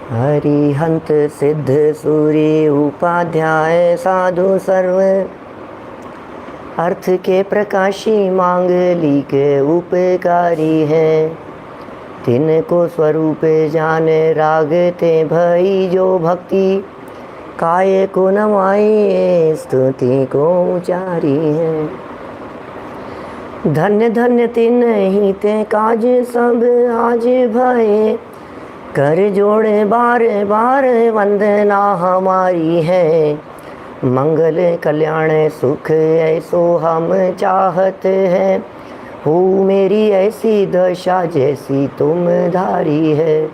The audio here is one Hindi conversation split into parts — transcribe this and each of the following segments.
हरिहंत सिद्ध सूर्य उपाध्याय साधु सर्व अर्थ के प्रकाशी मांगलिक उपकारी है। तिनको स्वरूप जान रागते भई जो भक्ति काय को नमाए स्तुति को उचारी है। धन्य धन्य तिन्हि ते काज सब आज भये कर जोड़े बार बार वंदना हमारी है। मंगल कल्याण सुख ऐसो हम चाहत है। हो मेरी ऐसी दशा जैसी तुम धारी है।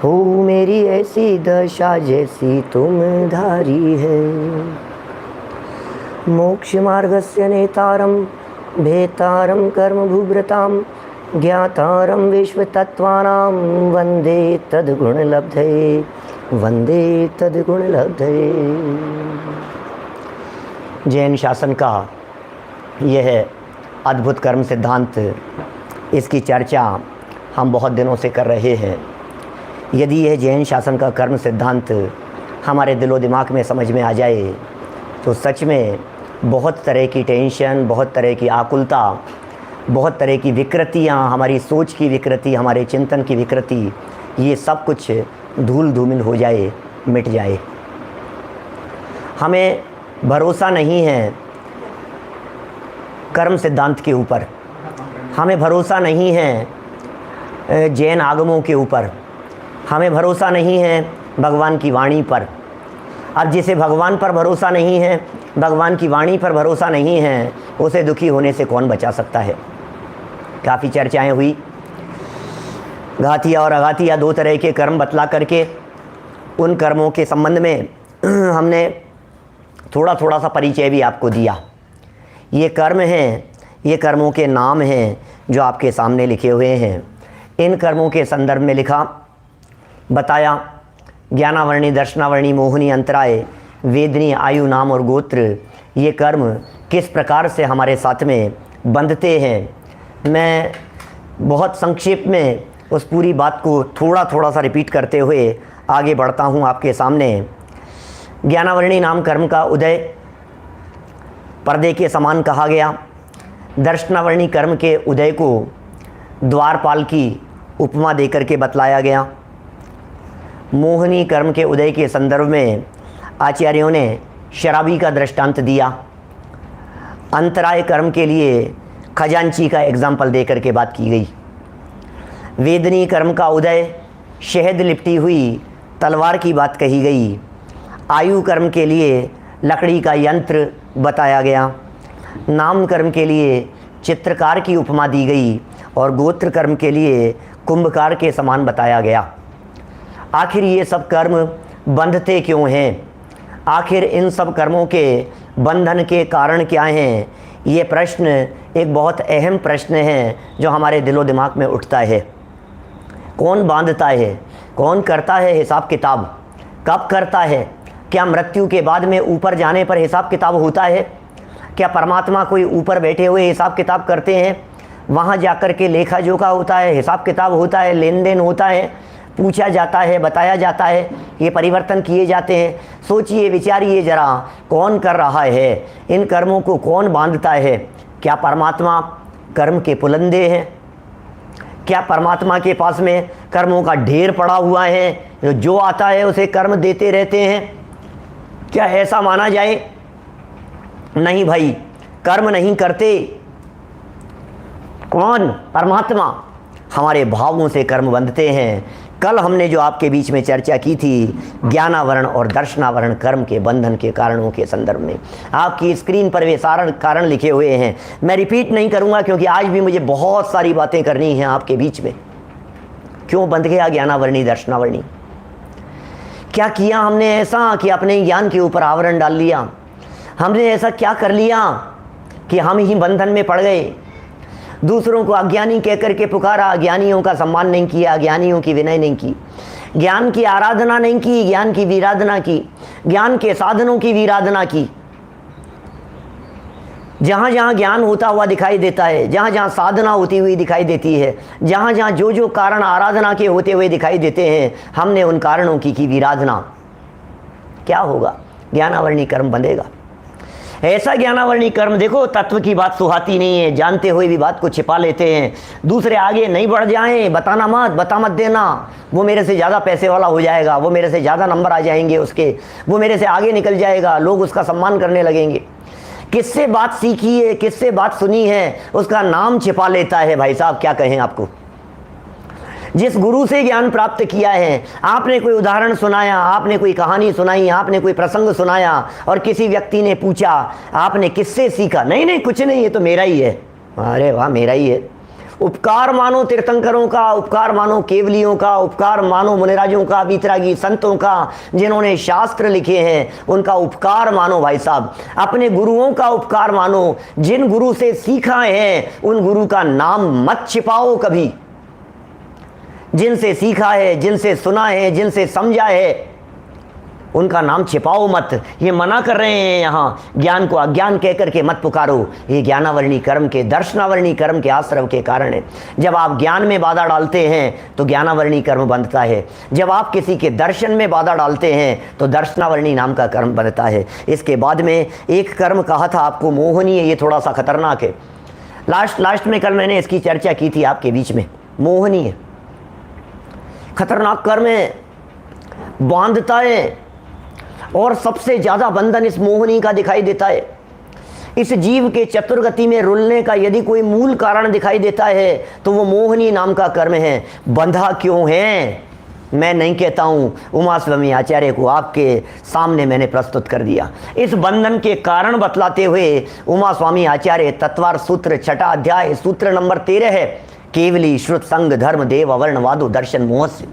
हो मेरी ऐसी दशा जैसी तुम धारी है। मोक्ष मार्गस्य नेतारम भेतारम कर्म भूभृताम ज्ञातारम विश्व तत्वानां वंदे तद्गुण लब्धये वंदे तद्गुण लब्धये। जैन शासन का यह अद्भुत कर्म सिद्धांत, इसकी चर्चा हम बहुत दिनों से कर रहे हैं। यदि यह जैन शासन का कर्म सिद्धांत हमारे दिलो दिमाग में समझ में आ जाए तो सच में बहुत तरह की टेंशन, बहुत तरह की आकुलता, बहुत तरह की विकृतियाँ, हमारी सोच की विकृति, हमारे चिंतन की विकृति, ये सब कुछ धूल धूमिल हो जाए, मिट जाए। हमें भरोसा नहीं है कर्म सिद्धांत के ऊपर, हमें भरोसा नहीं है जैन आगमों के ऊपर, हमें भरोसा नहीं है भगवान की वाणी पर। अब जिसे भगवान पर भरोसा नहीं है, भगवान की वाणी पर भरोसा नहीं है, उसे दुखी होने से कौन बचा सकता है। काफ़ी चर्चाएं हुई। घातिया और अघातिया दो तरह के कर्म बतला करके उन कर्मों के संबंध में हमने थोड़ा थोड़ा सा परिचय भी आपको दिया। ये कर्म हैं, ये कर्मों के नाम हैं जो आपके सामने लिखे हुए हैं। इन कर्मों के संदर्भ में लिखा, बताया ज्ञानावर्णी, दर्शनावर्णी, मोहिनी, अंतराय, वेदनी, आयु, नाम और गोत्र, ये कर्म किस प्रकार से हमारे साथ में बंधते हैं। मैं बहुत संक्षेप में उस पूरी बात को थोड़ा थोड़ा सा रिपीट करते हुए आगे बढ़ता हूँ आपके सामने। ज्ञानावर्णी नाम कर्म का उदय पर्दे के समान कहा गया। दर्शनावर्णी कर्म के उदय को द्वारपाल की उपमा देकर के बतलाया गया। मोहिनी कर्म के उदय के संदर्भ में आचार्यों ने शराबी का दृष्टांत दिया। अंतराय कर्म के लिए खजांची का एग्जाम्पल देकर के बात की गई। वेदनी कर्म का उदय शहद लिपटी हुई तलवार की बात कही गई। आयु कर्म के लिए लकड़ी का यंत्र बताया गया। नाम कर्म के लिए चित्रकार की उपमा दी गई और गोत्र कर्म के लिए कुंभकार के समान बताया गया। आखिर ये सब कर्म बंधते क्यों हैं? आखिर इन सब कर्मों के बंधन के कारण क्या हैं? ये प्रश्न एक बहुत अहम प्रश्न है जो हमारे दिलो दिमाग में उठता है। कौन बांधता है? कौन करता है हिसाब किताब? कब करता है? क्या मृत्यु के बाद में ऊपर जाने पर हिसाब किताब होता है? क्या परमात्मा कोई ऊपर बैठे हुए हिसाब किताब करते हैं? वहाँ जाकर के लेखा जोखा होता है, हिसाब किताब होता है, लेन देन होता है, पूछा जाता है, बताया जाता है, ये परिवर्तन किए जाते हैं। सोचिए, विचारिए जरा, कौन कर रहा है इन कर्मों को? कौन बांधता है? क्या परमात्मा कर्म के पुलंदे हैं? क्या परमात्मा के पास में कर्मों का ढेर पड़ा हुआ है, जो आता है उसे कर्म देते रहते हैं? क्या ऐसा माना जाए? नहीं भाई, कर्म नहीं करते। कौन? परमात्मा। हमारे भावों से कर्म बंधते हैं। कल हमने जो आपके बीच में चर्चा की थी ज्ञानावरण और दर्शनावरण कर्म के बंधन के कारणों के संदर्भ में, आपकी स्क्रीन पर वे सारे कारण लिखे हुए हैं। मैं रिपीट नहीं करूंगा क्योंकि आज भी मुझे बहुत सारी बातें करनी हैं आपके बीच में। क्यों बंध गया ज्ञानावर्णी, दर्शनावर्णी? क्या किया हमने ऐसा कि अपने ज्ञान के ऊपर आवरण डाल लिया? हमने ऐसा क्या कर लिया कि हम ही बंधन में पड़ गए? दूसरों को अज्ञानी कह करके पुकारा, अज्ञानियों का सम्मान नहीं किया, अज्ञानियों की विनय नहीं की, ज्ञान की आराधना नहीं की, ज्ञान की विराधना की, ज्ञान के साधनों की विराधना की। जहाँ जहाँ ज्ञान होता हुआ दिखाई देता है, जहाँ जहाँ साधना होती हुई दिखाई देती है, जहाँ जहाँ जो जो कारण आराधना के होते हुए दिखाई देते हैं, हमने उन कारणों की विराधना, क्या होगा? ज्ञानावरणी कर्म बंधेगा। ऐसा ज्ञानावरणी कर्म, देखो तत्व की बात सुहाती नहीं है, जानते हुए भी बात को छिपा लेते हैं। दूसरे आगे नहीं बढ़ जाएं, बताना मत, बता मत देना, वो मेरे से ज़्यादा पैसे वाला हो जाएगा, वो मेरे से ज़्यादा नंबर आ जाएंगे उसके, वो मेरे से आगे निकल जाएगा, लोग उसका सम्मान करने लगेंगे। किससे बात सीखी है, किससे बात सुनी है, उसका नाम छिपा लेता है। भाई साहब क्या कहें आपको, जिस गुरु से ज्ञान प्राप्त किया है, आपने कोई उदाहरण सुनाया, आपने कोई कहानी सुनाई, आपने कोई प्रसंग सुनाया और किसी व्यक्ति ने पूछा आपने किससे सीखा? नहीं नहीं कुछ नहीं, ये तो मेरा ही है। अरे वाह, मेरा ही है। उपकार मानो तीर्थंकरों का, उपकार मानो केवलियों का, उपकार मानो मुनिराजों का, वीतरागी संतों का, जिन्होंने शास्त्र लिखे हैं, उनका उपकार मानो। भाई साहब अपने गुरुओं का उपकार मानो, जिन गुरु से सीखा है उन गुरु का नाम मत छिपाओ कभी। जिनसे सीखा है, जिनसे सुना है, जिनसे समझा है, उनका नाम छिपाओ मत। ये मना कर रहे हैं यहाँ, ज्ञान को अज्ञान कह करके मत पुकारो। ये ज्ञानावरणी कर्म के, दर्शनावरणी कर्म के आश्रव के कारण है। जब आप ज्ञान में बाधा डालते हैं तो ज्ञानावरणी कर्म बनता है, जब आप किसी के दर्शन में बाधा डालते हैं तो दर्शनावरणी नाम का कर्म बनता है। इसके बाद में एक कर्म कहा था आपको, मोहनीय, ये थोड़ा सा खतरनाक है। लास्ट में कल मैंने इसकी चर्चा की थी आपके बीच में। मोहनीय खतरनाक कर्म है, बांधता है, और सबसे ज़्यादा बंधन इस मोहनी का दिखाई देता है। इस जीव के चतुर्गति में रुलने का यदि कोई मूल कारण दिखाई देता है तो वो मोहनी नाम का कर्म है। बंधा क्यों है मैं नहीं कहता हूँ, उमा स्वामी आचार्य को आपके सामने मैंने प्रस्तुत कर दिया। इस बंधन के कारण बतलाते हुए उमा स्वामी आचार्य तत्वार सूत्र 6 अध्याय सूत्र नंबर 13 है, केवली श्रुत संग धर्म देव अवर्णवादो दर्शन मोहस्य।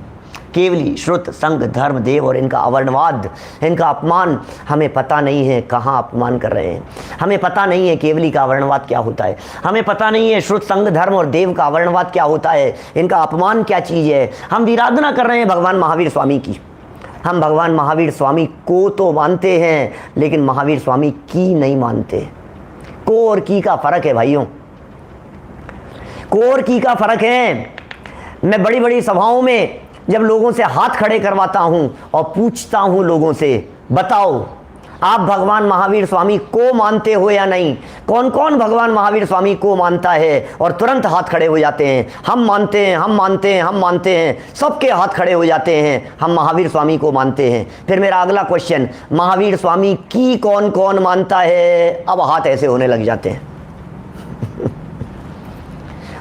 केवली श्रुत संग धर्म देव और इनका अवर्णवाद, इनका अपमान, हमें पता नहीं है कहाँ अपमान कर रहे हैं। हमें पता नहीं है केवली का अवर्णवाद क्या होता है, हमें पता नहीं है श्रुत संग धर्म और देव का अवर्णवाद क्या होता है, इनका अपमान क्या चीज़ है। हम विराधना कर रहे हैं भगवान महावीर स्वामी की। हम भगवान महावीर स्वामी को तो मानते हैं लेकिन महावीर स्वामी की नहीं मानते। को और की का फर्क है भाइयों, को और की का फर्क है। मैं बड़ी बड़ी सभाओं में जब लोगों से हाथ खड़े करवाता हूं और पूछता हूं लोगों से, बताओ आप भगवान महावीर स्वामी को मानते हो या नहीं? कौन कौन भगवान महावीर स्वामी को मानता है? और तुरंत हाथ खड़े हो जाते हैं, हम मानते हैं, हम मानते हैं, हम मानते हैं। सबके हाथ खड़े हो जाते हैं, हम महावीर स्वामी को मानते हैं। फिर मेरा अगला क्वेश्चन, महावीर स्वामी की कौन कौन मानता है? अब हाथ ऐसे होने लग जाते हैं।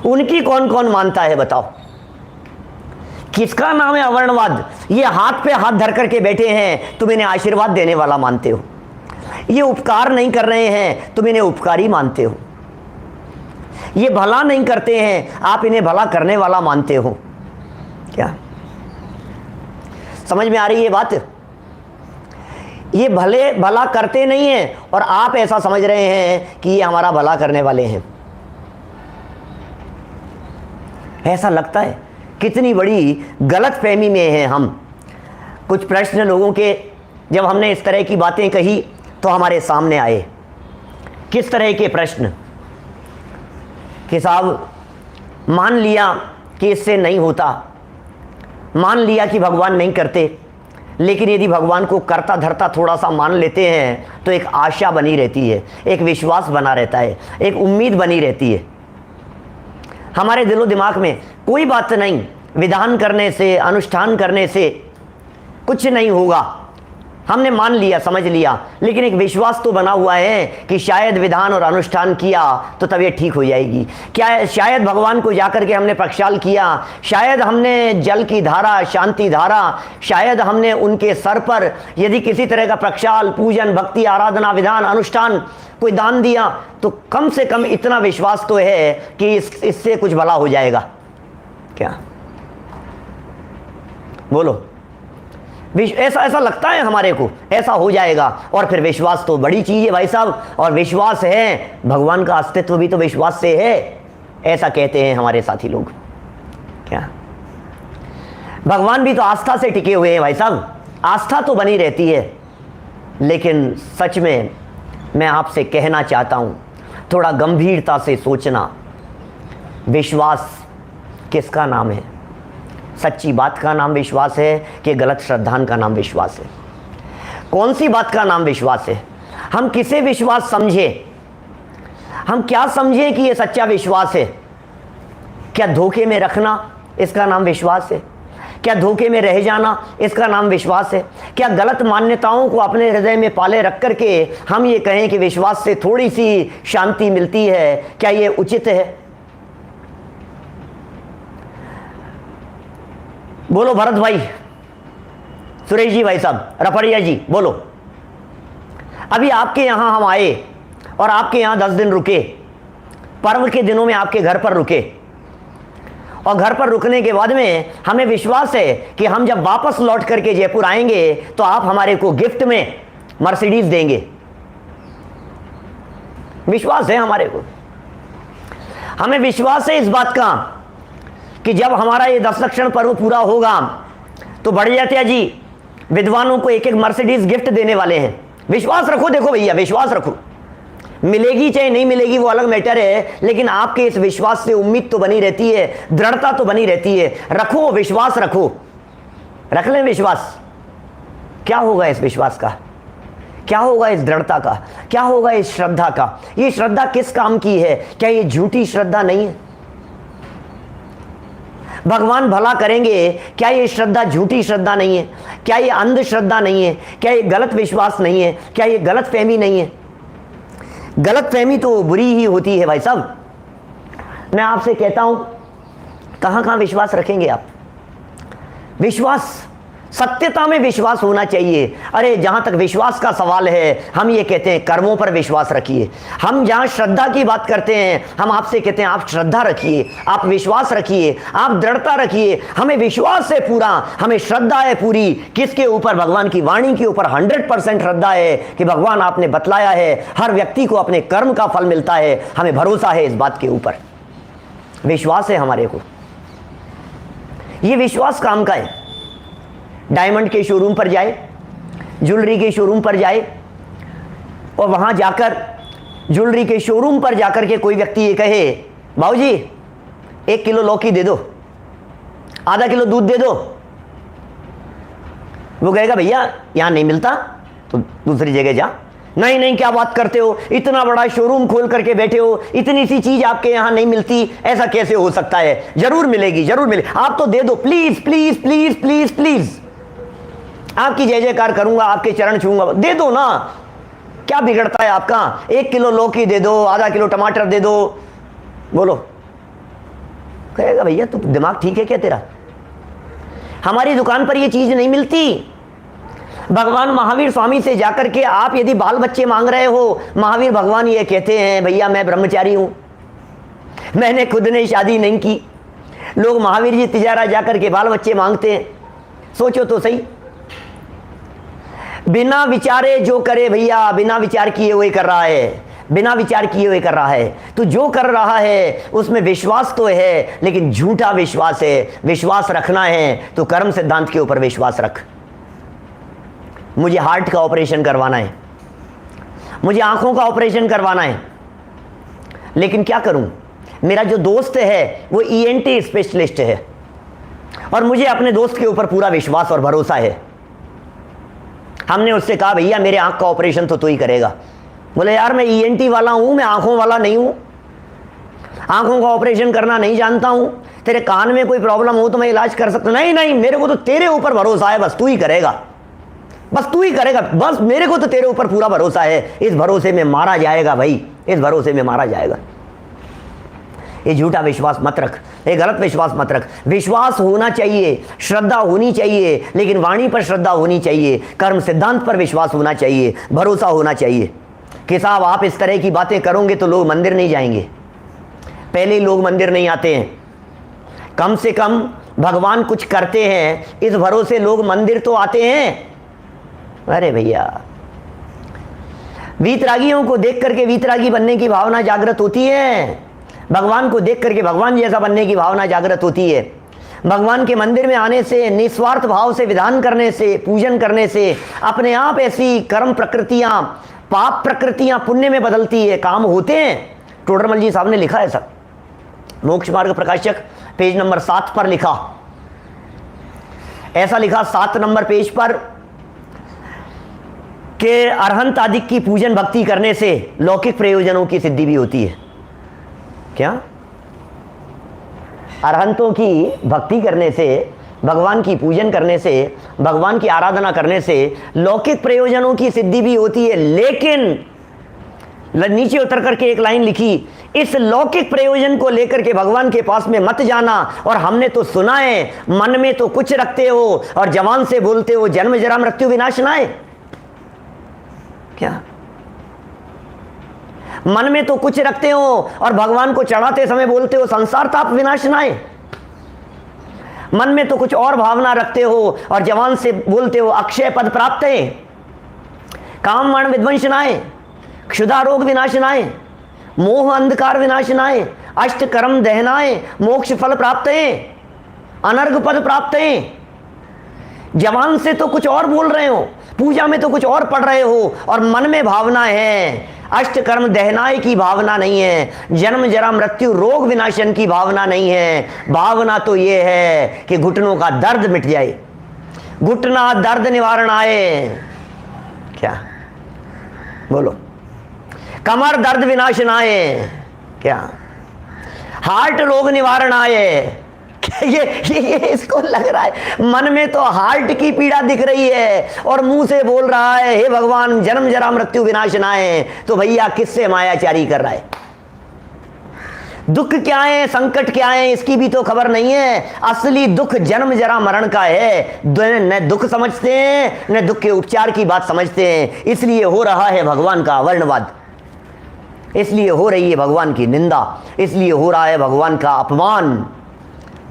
उनकी कौन कौन मानता है बताओ? किसका नाम है अवर्णवाद? ये हाथ पे हाथ धर करके बैठे हैं, तुम इन्हें आशीर्वाद देने वाला मानते हो। ये उपकार नहीं कर रहे हैं, तुम इन्हें उपकारी मानते हो। ये भला नहीं करते हैं, आप इन्हें भला करने वाला मानते हो। क्या समझ में आ रही है बात? ये भले भला करते नहीं हैं और आप ऐसा समझ रहे हैं कि ये हमारा भला करने वाले हैं। ऐसा लगता है। कितनी बड़ी गलतफहमी में हैं हम। कुछ प्रश्न लोगों के जब हमने इस तरह की बातें कही तो हमारे सामने आए। किस तरह के प्रश्न कि साहब मान लिया कि इससे नहीं होता, मान लिया कि भगवान नहीं करते, लेकिन यदि भगवान को करता धरता थोड़ा सा मान लेते हैं तो एक आशा बनी रहती है, एक विश्वास बना रहता है, एक उम्मीद बनी रहती है हमारे दिलो दिमाग में। कोई बात नहीं, विधान करने से, अनुष्ठान करने से कुछ नहीं होगा, हमने मान लिया, समझ लिया, लेकिन एक विश्वास तो बना हुआ है कि शायद विधान और अनुष्ठान किया तो तबीयत ठीक हो जाएगी। क्या शायद भगवान को जाकर के हमने प्रक्षाल किया, शायद हमने जल की धारा, शांति धारा, शायद हमने उनके सर पर यदि किसी तरह का प्रक्षाल, पूजन, भक्ति, आराधना, विधान, अनुष्ठान, कोई दान दिया, तो कम से कम इतना विश्वास तो है कि इससे कुछ भला हो जाएगा। क्या बोलो? ऐसा लगता है हमारे को, ऐसा हो जाएगा। और फिर विश्वास तो बड़ी चीज़ है भाई साहब, और विश्वास है, भगवान का अस्तित्व भी तो विश्वास से है, ऐसा कहते हैं हमारे साथी लोग। क्या भगवान भी तो आस्था से टिके हुए हैं भाई साहब, आस्था तो बनी रहती है। लेकिन सच में मैं आपसे कहना चाहता हूँ, थोड़ा गंभीरता से सोचना। विश्वास किसका नाम है? सच्ची बात का नाम विश्वास है कि गलत श्रद्धान का नाम विश्वास है? कौन सी बात का नाम विश्वास है? हम किसे विश्वास समझे? हम क्या समझे कि ये सच्चा विश्वास है? क्या धोखे में रखना इसका नाम विश्वास है? क्या धोखे में रह जाना इसका नाम विश्वास है? क्या गलत मान्यताओं को अपने हृदय में पाले रख करके हम ये कहें कि विश्वास से थोड़ी सी शांति मिलती है, क्या ये उचित है? बोलो भरत भाई, सुरेश जी, भाई साहब, रफड़िया जी, बोलो। अभी आपके यहां हम आए और आपके यहां 10 दिन रुके, पर्व के दिनों में आपके घर पर रुके, और घर पर रुकने के बाद में हमें विश्वास है कि हम जब वापस लौट करके जयपुर आएंगे तो आप हमारे को गिफ्ट में मर्सिडीज देंगे। विश्वास है हमारे को। हमें विश्वास है इस बात का कि जब हमारा ये 10 लक्षण पर्व पूरा होगा तो बढ़िया जी विद्वानों को एक मर्सिडीज गिफ्ट देने वाले हैं। विश्वास रखो, देखो भैया, विश्वास रखो। मिलेगी चाहे नहीं मिलेगी वो अलग मैटर है, लेकिन आपके इस विश्वास से उम्मीद तो बनी रहती है, दृढ़ता तो बनी रहती है। रखो विश्वास, रखो, रख लें विश्वास। क्या होगा इस विश्वास का? क्या होगा इस दृढ़ता का? क्या होगा इस श्रद्धा का? ये श्रद्धा किस काम की है? क्या ये झूठी श्रद्धा नहीं है? भगवान भला करेंगे, क्या ये श्रद्धा झूठी श्रद्धा नहीं है? क्या ये अंधश्रद्धा नहीं है? क्या ये गलत विश्वास नहीं है? क्या ये गलत फहमी नहीं है? गलत फहमी तो बुरी ही होती है भाई साहब। मैं आपसे कहता हूं, कहां कहां विश्वास रखेंगे आप? विश्वास, सत्यता में विश्वास होना चाहिए। अरे जहां तक विश्वास का सवाल है, हम ये कहते हैं कर्मों पर विश्वास रखिए। हम जहां श्रद्धा की बात करते हैं, हम आपसे कहते हैं आप श्रद्धा रखिए, आप विश्वास रखिए, आप दृढ़ता रखिए। हमें विश्वास है पूरा, हमें श्रद्धा है पूरी। किसके ऊपर? भगवान की वाणी के ऊपर 100% श्रद्धा है कि भगवान आपने बतलाया है हर व्यक्ति को अपने कर्म का फल मिलता है। हमें भरोसा है इस बात के ऊपर, विश्वास है हमारे को। ये विश्वास काम का है। डायमंड के शोरूम पर जाए, ज्वेलरी के शोरूम पर जाए, और वहां जाकर ज्वेलरी के शोरूम पर जाकर के कोई व्यक्ति ये कहे, भाऊजी 1 किलो लौकी दे दो, आधा किलो दूध दे दो, वो कहेगा भैया यहां नहीं मिलता तो दूसरी जगह जा। नहीं नहीं, क्या बात करते हो, इतना बड़ा शोरूम खोल करके बैठे हो, इतनी सी चीज आपके यहां नहीं मिलती, ऐसा कैसे हो सकता है? जरूर मिलेगी, जरूर मिलेगी, आप तो दे दो, please please please please please, आपकी जय जयकार करूंगा, आपके चरण छूंगा, दे दो ना, क्या बिगड़ता है आपका? 1 किलो लौकी दे दो, आधा किलो टमाटर दे दो। बोलो, कहेगा भैया तू दिमाग ठीक है क्या तेरा? हमारी दुकान पर ये चीज नहीं मिलती। भगवान महावीर स्वामी से जाकर के आप यदि बाल बच्चे मांग रहे हो, महावीर भगवान ये कहते हैं भैया मैं ब्रह्मचारी हूं, मैंने खुद ने शादी नहीं की। लोग महावीर जी तिजारा जाकर के बाल बच्चे मांगते हैं। सोचो तो सही, बिना विचारे जो करे भैया, बिना विचार किए हुए कर रहा है, बिना विचार किए हुए कर रहा है। तो जो कर रहा है उसमें विश्वास तो है, लेकिन झूठा विश्वास है। विश्वास रखना है तो कर्म सिद्धांत के ऊपर विश्वास रख। मुझे हार्ट का ऑपरेशन करवाना है, मुझे आंखों का ऑपरेशन करवाना है, लेकिन क्या करूं? मेरा जो दोस्त है वो ENT स्पेशलिस्ट है और मुझे अपने दोस्त के ऊपर पूरा विश्वास और भरोसा है। हमने उससे कहा भैया मेरे आंख का ऑपरेशन तो तू ही करेगा। बोले यार मैं ENT वाला हूं, मैं आंखों वाला नहीं हूं, आंखों का ऑपरेशन करना नहीं जानता हूं। तेरे कान में कोई प्रॉब्लम हो तो मैं इलाज कर सकता हूं। नहीं नहीं, मेरे को तो तेरे ऊपर भरोसा है, बस तू ही करेगा, बस तू ही करेगा, बस मेरे को तो तेरे ऊपर पूरा भरोसा है। इस भरोसे में मारा जाएगा भाई, इस भरोसे में मारा जाएगा। ये झूठा विश्वास मत रख, ये गलत विश्वास मत रख। विश्वास होना चाहिए, श्रद्धा होनी चाहिए, लेकिन वाणी पर श्रद्धा होनी चाहिए, कर्म सिद्धांत पर विश्वास होना चाहिए, भरोसा होना चाहिए कि साहब आप इस तरह की बातें करोगे तो लोग मंदिर नहीं जाएंगे। पहले लोग मंदिर नहीं आते हैं, कम से कम भगवान कुछ करते हैं, इस भरोसे लोग मंदिर तो आते हैं। अरे भैया, वीतरागियों को देख करके वीतरागी बनने की भावना जागृत होती है, भगवान को देख करके भगवान जैसा बनने की भावना जागृत होती है। भगवान के मंदिर में आने से, निस्वार्थ भाव से विधान करने से, पूजन करने से अपने आप ऐसी कर्म प्रकृतियां, पाप प्रकृतियां पुण्य में बदलती है, काम होते हैं। टोडरमल जी साहब ने लिखा है सर, मोक्ष मार्ग प्रकाशक पेज नंबर 7 पर लिखा, ऐसा लिखा 7 नंबर पेज पर कि अरहंत आदि की पूजन भक्ति करने से लौकिक प्रयोजनों की सिद्धि भी होती है। क्या? अरहंतों की भक्ति करने से, भगवान की पूजन करने से, भगवान की आराधना करने से लौकिक प्रयोजनों की सिद्धि भी होती है। लेकिन नीचे उतर करके एक लाइन लिखी, इस लौकिक प्रयोजन को लेकर के भगवान के पास में मत जाना। और हमने तो सुना है, मन में तो कुछ रखते हो और जवान से बोलते हो जन्म जरा मृत्यु विनाश ना है। क्या? मन में तो कुछ रखते हो और भगवान को चढ़ाते समय बोलते हो संसार ताप विनाश ना है। मन में तो कुछ और भावना रखते हो और जवान से बोलते हो अक्षय पद प्राप्त है, काम मान विध्वंस नाए, क्षुधा रोग विनाश नाए, मोह अंधकार विनाश नाए, अष्ट कर्म दहनाए, मोक्ष फल प्राप्त है, अनर्घ पद प्राप्त है। जवान से तो कुछ और बोल रहे हो, पूजा में तो कुछ और पढ़ रहे हो और मन में भावना है अष्ट कर्म दहनाए की भावना नहीं है, जन्म जरा मृत्यु रोग विनाशन की भावना नहीं है। भावना तो यह है कि घुटनों का दर्द मिट जाए, घुटना दर्द निवारण आए। क्या? बोलो। कमर दर्द विनाशन आए। क्या? हार्ट रोग निवारण आए। ये इसको लग रहा है मन में तो हार्ट की पीड़ा दिख रही है और मुंह से बोल रहा है हे भगवान जन्म जरा मृत्यु विनाश ना आए। तो भैया किससे मायाचारी कर रहा है? दुख क्या है, संकट क्या है, इसकी भी तो खबर नहीं है। असली दुख जन्म जरा मरण का है। न दुख समझते हैं न दुख के उपचार की बात समझते हैं। इसलिए हो रहा है भगवान का अवर्णवाद, इसलिए हो रही है भगवान की निंदा, इसलिए हो रहा है भगवान का अपमान।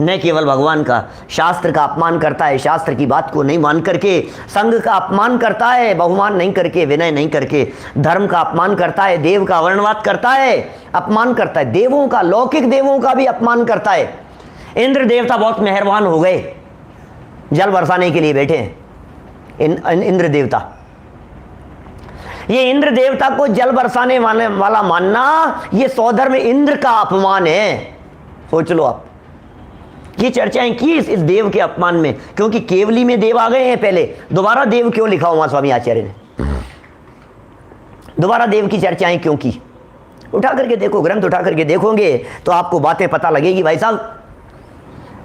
न केवल भगवान का, शास्त्र का अपमान करता है, शास्त्र की बात को नहीं मान करके संघ का अपमान करता है, बहुमान नहीं करके, विनय नहीं करके, धर्म का अपमान करता है, देव का वर्णवाद करता है, अपमान करता है, देवों का, लौकिक देवों का भी अपमान करता है। इंद्र देवता बहुत मेहरबान हो गए, जल बरसाने के लिए बैठे हैं इंद्र देवता। ये इंद्र देवता को जल बरसाने वाला मानना ये सौधर्म इंद्र का अपमान है। सोच लो आप, ये चर्चाएं की इस देव के अपमान में, क्योंकि केवली में देव आ गए हैं पहले। दोबारा देव क्यों लिखा उमा स्वामी आचार्य ने? दोबारा देव की चर्चाएं क्यों की? उठा करके देखो, ग्रंथ उठा करके देखोगे तो आपको बातें पता लगेगी। भाई साहब,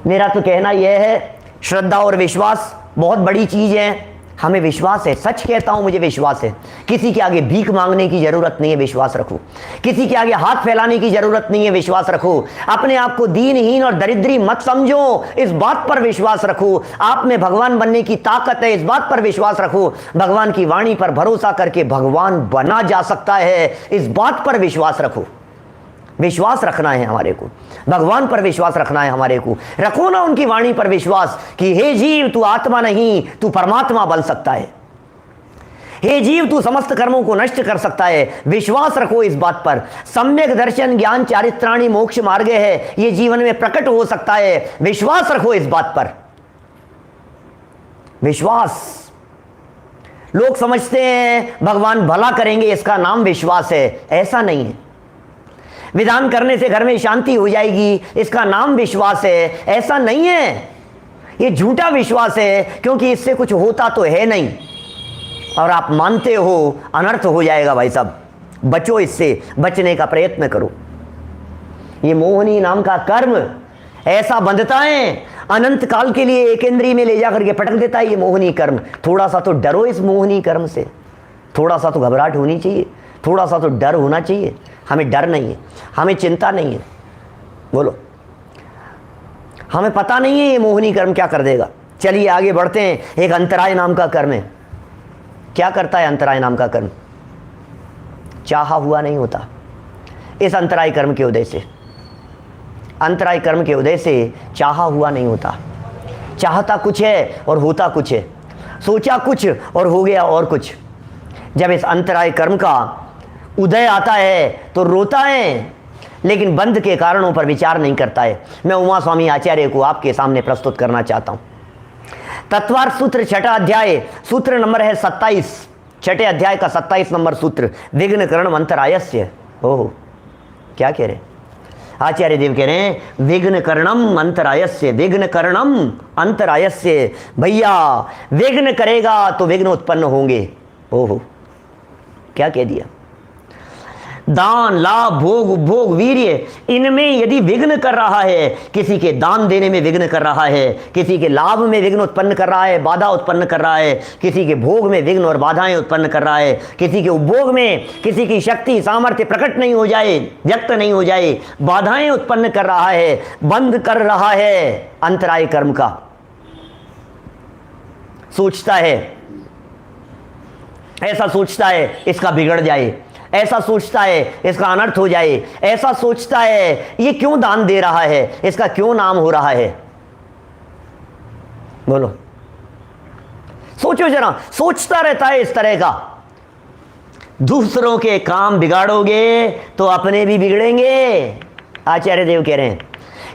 मेरा तो कहना यह है, श्रद्धा और विश्वास बहुत बड़ी चीज है। हमें विश्वास है, सच कहता हूं, मुझे विश्वास है। किसी के आगे भीख मांगने की जरूरत नहीं है, विश्वास रखो। किसी के आगे हाथ फैलाने की जरूरत नहीं है, विश्वास रखो। अपने आप को दीनहीन और दरिद्री मत समझो, इस बात पर विश्वास रखो। आप में भगवान बनने की ताकत है, इस बात पर विश्वास रखो। भगवान की वाणी पर भरोसा करके भगवान बना जा सकता है, इस बात पर विश्वास रखो। विश्वास रखना है हमारे को, भगवान पर विश्वास रखना है हमारे को। रखो ना उनकी वाणी पर विश्वास कि हे जीव तू आत्मा नहीं, तू परमात्मा बन सकता है। हे जीव तू समस्त कर्मों को नष्ट कर सकता है। विश्वास रखो इस बात पर। सम्यक दर्शन ज्ञान चारित्राणी मोक्ष मार्ग है, ये जीवन में प्रकट हो सकता है। विश्वास रखो इस बात पर। विश्वास, लोग समझते हैं भगवान भला करेंगे, इसका नाम विश्वास है। ऐसा नहीं है। विधान करने से घर में शांति हो जाएगी, इसका नाम विश्वास है। ऐसा नहीं है, ये झूठा विश्वास है, क्योंकि इससे कुछ होता तो है नहीं और आप मानते हो, अनर्थ हो जाएगा। भाई साहब, बचो इससे, बचने का प्रयत्न करो। ये मोहनी नाम का कर्म ऐसा बंधता है, अनंत काल के लिए एक इंद्री में ले जाकर के पटक देता है ये मोहनी कर्म। थोड़ा सा तो डरो इस मोहनी कर्म से, थोड़ा सा तो घबराहट होनी चाहिए, थोड़ा सा तो डर होना चाहिए। हमें डर नहीं है, हमें चिंता नहीं है। बोलो, हमें पता नहीं है ये मोहनी कर्म क्या कर देगा। चलिए आगे बढ़ते हैं। एक अंतराय नाम का कर्म है। क्या करता है अंतराय नाम का कर्म? चाहा हुआ नहीं होता। इस अंतराय कर्म के उदय से, अंतराय कर्म के उदय से चाहा हुआ नहीं होता। चाहता कुछ है और होता कुछ है, सोचा कुछ और हो गया और कुछ। जब इस अंतराय कर्म का उदय आता है तो रोता है, लेकिन बंध के कारणों पर विचार नहीं करता है। मैं उमा स्वामी आचार्य को आपके सामने प्रस्तुत करना चाहता हूं। तत्वार्थ सूत्र, छठा अध्याय, सूत्र नंबर है 27, छठे अध्याय का 27 नंबर सूत्र, विघ्न करणम अंतरायस्य। ओहो, क्या कह रहे हैं? आचार्य देव कह रहे हैं विघ्न करणम अंतरायस्य, विघ्न करणम अंतरायस्य। भैया विघ्न करेगा तो विघ्न उत्पन्न होंगे। ओहो, क्या कह दिया? दान, लाभ, भोग, उपभोग, वीर्य, इनमें यदि विघ्न कर रहा है, किसी के दान देने में विघ्न कर रहा है, किसी के लाभ में विघ्न उत्पन्न कर रहा है, बाधा उत्पन्न कर रहा है, किसी के भोग में विघ्न और बाधाएं उत्पन्न कर रहा है, किसी के उपभोग में किसी की शक्ति सामर्थ्य प्रकट नहीं हो जाए, व्यक्त नहीं हो जाए, बाधाएं उत्पन्न कर रहा है, बंद कर रहा है अंतराय कर्म का। सोचता है, ऐसा सोचता है इसका बिगड़ जाए, ऐसा सोचता है इसका अनर्थ हो जाए, ऐसा सोचता है ये क्यों दान दे रहा है, इसका क्यों नाम हो रहा है। बोलो, सोचो जरा, सोचता रहता है इस तरह का। दूसरों के काम बिगाड़ोगे तो अपने भी बिगड़ेंगे। आचार्य देव कह रहे हैं,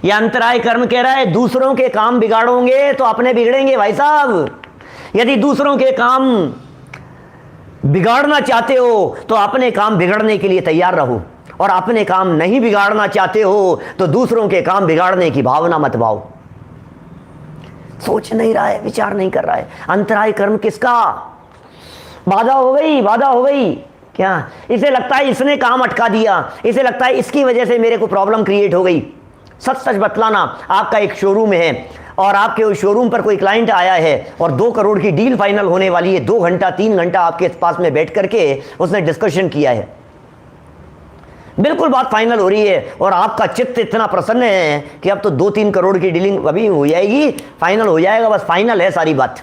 यह अंतराय कर्म कह रहा है दूसरों के काम बिगाड़ोगे तो अपने बिगड़ेंगे। भाई साहब, यदि दूसरों के काम बिगाड़ना चाहते हो तो अपने काम बिगड़ने के लिए तैयार रहो, और अपने काम नहीं बिगाड़ना चाहते हो तो दूसरों के काम बिगाड़ने की भावना मत पाओ। सोच नहीं रहा है, विचार नहीं कर रहा है। अंतराय कर्म किसका? बाधा हो गई, बाधा हो गई। क्या इसे लगता है इसने काम अटका दिया, इसे लगता है इसकी वजह से मेरे को प्रॉब्लम क्रिएट हो गई। सच सच बतलाना, आपका एक शोरूम है और आपके उस शोरूम पर कोई क्लाइंट आया है और 2 करोड़ की डील फाइनल होने वाली है। 2 घंटा 3 घंटा आपके पास में बैठ करके उसने डिस्कशन किया है, बिल्कुल बात फाइनल हो रही है और आपका चित्त इतना प्रसन्न है कि अब तो 2-3 करोड़ की डीलिंग अभी हो जाएगी, फाइनल हो जाएगा, बस फाइनल है सारी बात।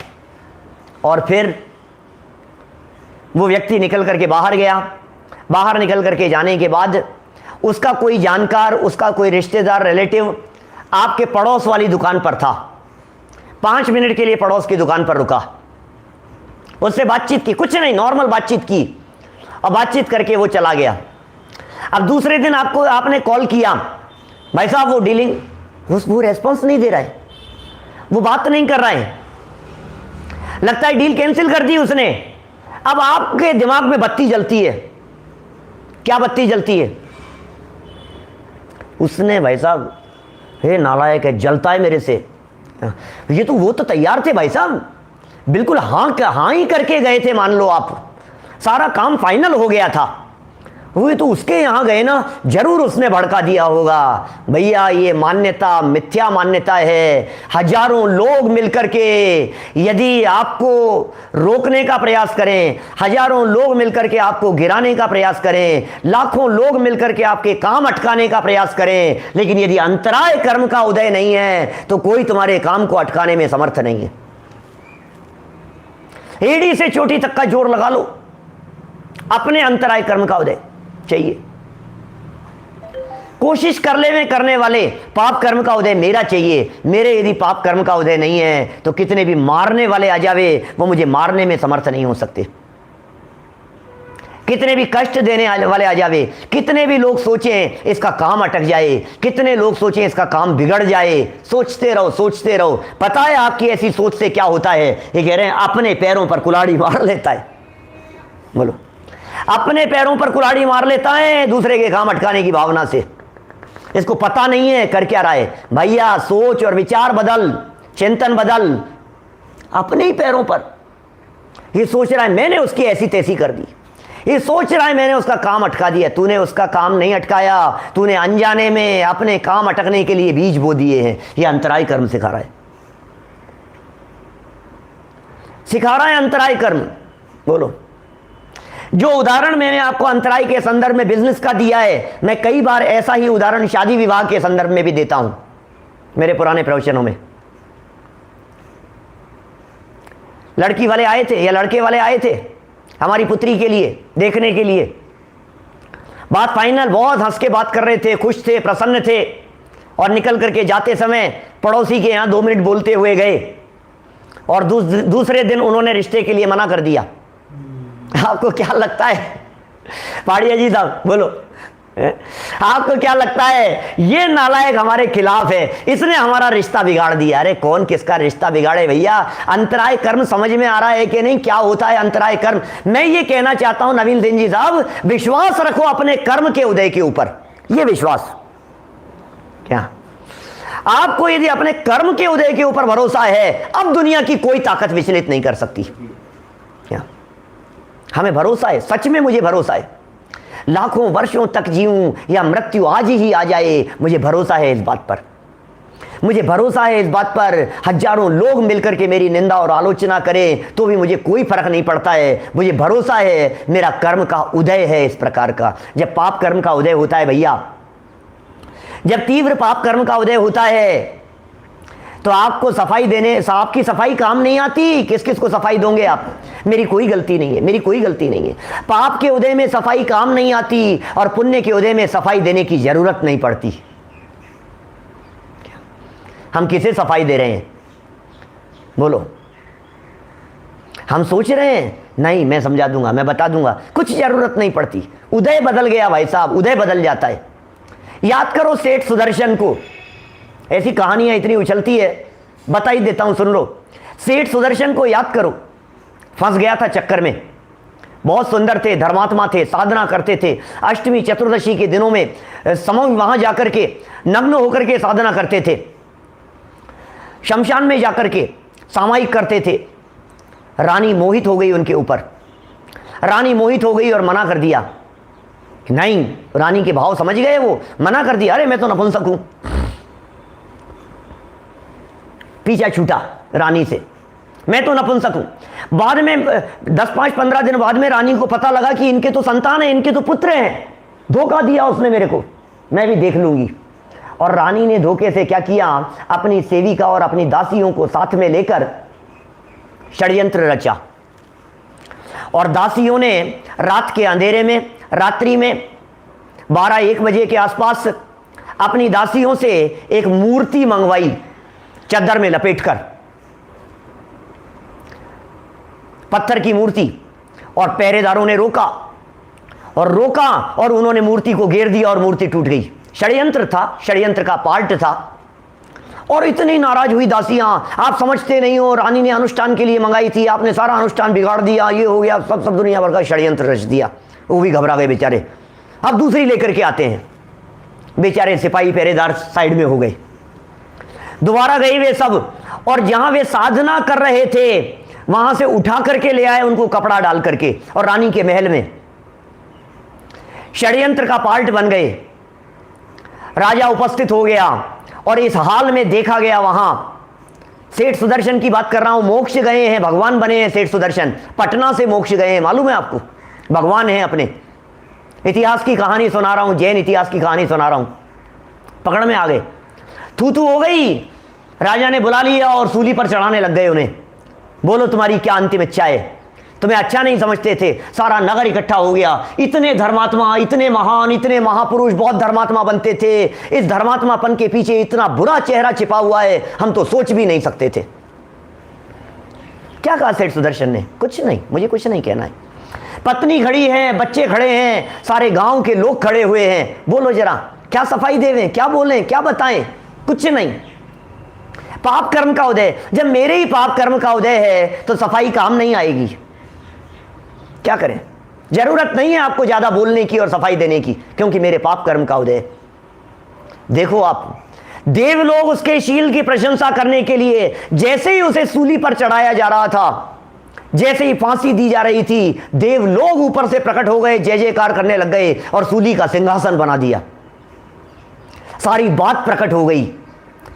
और फिर वो व्यक्ति निकल करके बाहर गया। बाहर निकल करके जाने के बाद उसका कोई जानकार, उसका कोई रिश्तेदार, रिलेटिव आपके पड़ोस वाली दुकान पर था। 5 मिनट के लिए पड़ोस की दुकान पर रुका, उससे बातचीत की, कुछ नहीं, नॉर्मल बातचीत की, और बातचीत करके वो चला गया। अब दूसरे दिन आपने कॉल किया, भाई साहब वो डीलिंग, वो रेस्पॉन्स नहीं दे रहा है, वो बात नहीं कर रहा है, लगता है डील कैंसिल कर दी उसने। अब आपके दिमाग में बत्ती जलती है। क्या बत्ती जलती है? उसने, भाई साहब हे नालायक है, जलता है मेरे से, ये तो वो तो तैयार थे भाई साहब, बिल्कुल हाँ ही करके गए थे, मान लो आप, सारा काम फाइनल हो गया था, वो तो उसके यहाँ गए ना, जरूर उसने भड़का दिया होगा। भैया ये मान्यता मिथ्या मान्यता है। हजारों लोग मिलकर के यदि आपको रोकने का प्रयास करें, हजारों लोग मिलकर के आपको गिराने का प्रयास करें, लाखों लोग मिलकर के आपके काम अटकाने का प्रयास करें, लेकिन यदि अंतराय कर्म का उदय नहीं है तो कोई तुम्हारे काम को अटकाने में समर्थ नहीं है। एड़ी से चोटी तक का जोर लगा लो, अपने अंतराय कर्म का उदय चाहिए। कोशिश कर ले में करने वाले पाप कर्म का उदय मेरा चाहिए। मेरे यदि पाप कर्म का उदय नहीं है तो कितने भी मारने वाले आ जावे, वो मुझे मारने में समर्थ नहीं हो सकते। कितने भी कष्ट देने वाले आ जावे, कितने भी लोग सोचें इसका काम अटक जाए, कितने लोग सोचें इसका काम बिगड़ जाए, सोचते रहो सोचते रहो। पता है आपकी ऐसी सोच से क्या होता है? ये कह रहे हैं अपने पैरों पर कुल्हाड़ी मार लेता है। बोलो, अपने पैरों पर कुल्हाड़ी मार लेता है दूसरे के काम अटकाने की भावना से। इसको पता नहीं है कर क्या रहा है। भैया सोच और विचार बदल, चिंतन बदल। अपने ही पैरों पर ये सोच रहा है मैंने उसकी ऐसी तैसी कर दी, ये सोच रहा है मैंने उसका काम अटका दिया। तूने उसका काम नहीं अटकाया, तूने अनजाने में अपने काम अटकने के लिए बीज बो दिए हैं। ये अंतराय कर्म सिखा रहा है, सिखा रहा है अंतराय कर्म। बोलो, जो उदाहरण मैंने आपको अंतराय के संदर्भ में बिजनेस का दिया है, मैं कई बार ऐसा ही उदाहरण शादी विवाह के संदर्भ में भी देता हूं मेरे पुराने प्रवचनों में। लड़की वाले आए थे या लड़के वाले आए थे हमारी पुत्री के लिए देखने के लिए। बात फाइनल, बहुत हंस के बात कर रहे थे, खुश थे, प्रसन्न थे, और निकल करके जाते समय पड़ोसी के यहां 2 मिनट बोलते हुए गए और दूसरे दिन उन्होंने रिश्ते के लिए मना कर दिया। आपको क्या लगता है पाड़िया जी साहब? बोलो, आपको क्या लगता है? ये नालायक हमारे खिलाफ है, इसने हमारा रिश्ता बिगाड़ दिया। अरे कौन किसका रिश्ता बिगाड़े भैया? अंतराय कर्म समझ में आ रहा है कि नहीं? क्या होता है अंतराय कर्म? मैं ये कहना चाहता हूं नवीन सिंह जी साहब, विश्वास रखो अपने कर्म के उदय के ऊपर। ये विश्वास। क्या आपको यदि अपने कर्म के उदय के ऊपर भरोसा है, अब दुनिया की कोई ताकत विचलित नहीं कर सकती। क्या हमें भरोसा है, सच में मुझे भरोसा है, लाखों वर्षों तक जीऊं या मृत्यु आज ही आ जाए, मुझे भरोसा है इस बात पर। मुझे भरोसा है इस बात पर, हजारों लोग मिलकर के मेरी निंदा और आलोचना करें तो भी मुझे कोई फर्क नहीं पड़ता है। मुझे भरोसा है मेरा कर्म का उदय है इस प्रकार का। जब पाप कर्म का उदय होता है भैया, जब तीव्र पाप कर्म का उदय होता है, तो आपको सफाई देने, आपकी सफाई काम नहीं आती। किस किस को सफाई दोगे आप? मेरी कोई गलती नहीं है, मेरी कोई गलती नहीं है। पाप के उदय में सफाई काम नहीं आती और पुण्य के उदय में सफाई देने की जरूरत नहीं पड़ती। हम किसे सफाई दे रहे हैं बोलो? हम सोच रहे हैं नहीं मैं समझा दूंगा, मैं बता दूंगा, कुछ जरूरत नहीं पड़ती। उदय बदल गया भाई साहब, उदय बदल जाता है। याद करो सेठ सुदर्शन को, ऐसी कहानियां इतनी उछलती है, बता ही देता हूं, सुन लो। सेठ सुदर्शन को याद करो, फंस गया था चक्कर में। बहुत सुंदर थे, धर्मात्मा थे, साधना करते थे। अष्टमी चतुर्दशी के दिनों में समूह वहां जाकर के नग्न होकर के साधना करते थे, शमशान में जाकर के सामायिक करते थे। रानी मोहित हो गई उनके ऊपर, रानी मोहित हो गई और मना कर दिया। नहीं, रानी के भाव समझ गए, वो मना कर दिया, अरे मैं तो नपुंसक हूं। पीछा छूटा रानी से, मैं तो नपुंसक हूं। बाद में 10-15 दिन बाद में रानी को पता लगा कि इनके तो संतान है, इनके तो पुत्र हैं। धोखा दिया उसने मेरे को, मैं भी देख लूंगी। और रानी ने धोखे से क्या किया, अपनी सेविका और अपनी दासियों को साथ में लेकर षड्यंत्र रचा। और दासियों ने रात के अंधेरे में, रात्रि में 12-1 बजे के आसपास अपनी दासियों से एक मूर्ति मंगवाई, चादर में लपेटकर, पत्थर की मूर्ति। और पहरेदारों ने रोका और उन्होंने मूर्ति को घेर दिया और मूर्ति टूट गई। षड्यंत्र था, षड्यंत्र का पार्ट था। और इतनी नाराज हुई दासियां, आप समझते नहीं हो, रानी ने अनुष्ठान के लिए मंगाई थी, आपने सारा अनुष्ठान बिगाड़ दिया, ये हो गया, सब दुनिया भर का षड्यंत्र रच दिया। वो भी घबरा गए बेचारे। अब दूसरी लेकर के आते हैं, बेचारे सिपाही पहरेदार साइड में हो गए। दोबारा गए वे सब, और जहां वे साधना कर रहे थे वहां से उठा करके ले आए उनको, कपड़ा डाल करके, और रानी के महल में षड्यंत्र का पार्ट बन गए। राजा उपस्थित हो गया और इस हाल में देखा गया, वहां सेठ सुदर्शन की बात कर रहा हूं, मोक्ष गए हैं, भगवान बने हैं सेठ सुदर्शन, पटना से मोक्ष गए हैं, मालूम है आपको, भगवान हैं अपने। इतिहास की कहानी सुना रहा हूं, जैन इतिहास की कहानी सुना रहा हूं। पकड़ में आ गए, थू थू हो गई, राजा ने बुला लिया और सूली पर चढ़ाने लग गए उन्हें। बोलो तुम्हारी क्या अंतिम इच्छा है? तुम्हें अच्छा नहीं समझते थे, सारा नगर इकट्ठा हो गया। इतने धर्मात्मा, इतने महान, इतने महापुरुष, बहुत धर्मात्मा बनते थे। इस धर्मात्मापन के पीछे इतना बुरा चेहरा छिपा हुआ है, हम तो सोच भी नहीं सकते थे। क्या कहा सेठ सुदर्शन ने? कुछ नहीं, मुझे कुछ नहीं कहना है। पत्नी खड़ी है, बच्चे खड़े हैं, सारे गांव के लोग खड़े हुए हैं, बोलो जरा क्या सफाई देवें, क्या बोलें, क्या बताएं? कुछ नहीं। पाप कर्म का उदय, जब मेरे ही पाप कर्म का उदय है तो सफाई काम नहीं आएगी। क्या करें? जरूरत नहीं है आपको ज्यादा बोलने की और सफाई देने की, क्योंकि मेरे पाप कर्म का उदय। देखो आप, देवलोग उसके शील की प्रशंसा करने के लिए, जैसे ही उसे सूली पर चढ़ाया जा रहा था, जैसे ही फांसी दी जा रही थी, देवलोग ऊपर से प्रकट हो गए, जय जयकार करने लग गए और सूली का सिंहासन बना दिया। सारी बात प्रकट हो गई।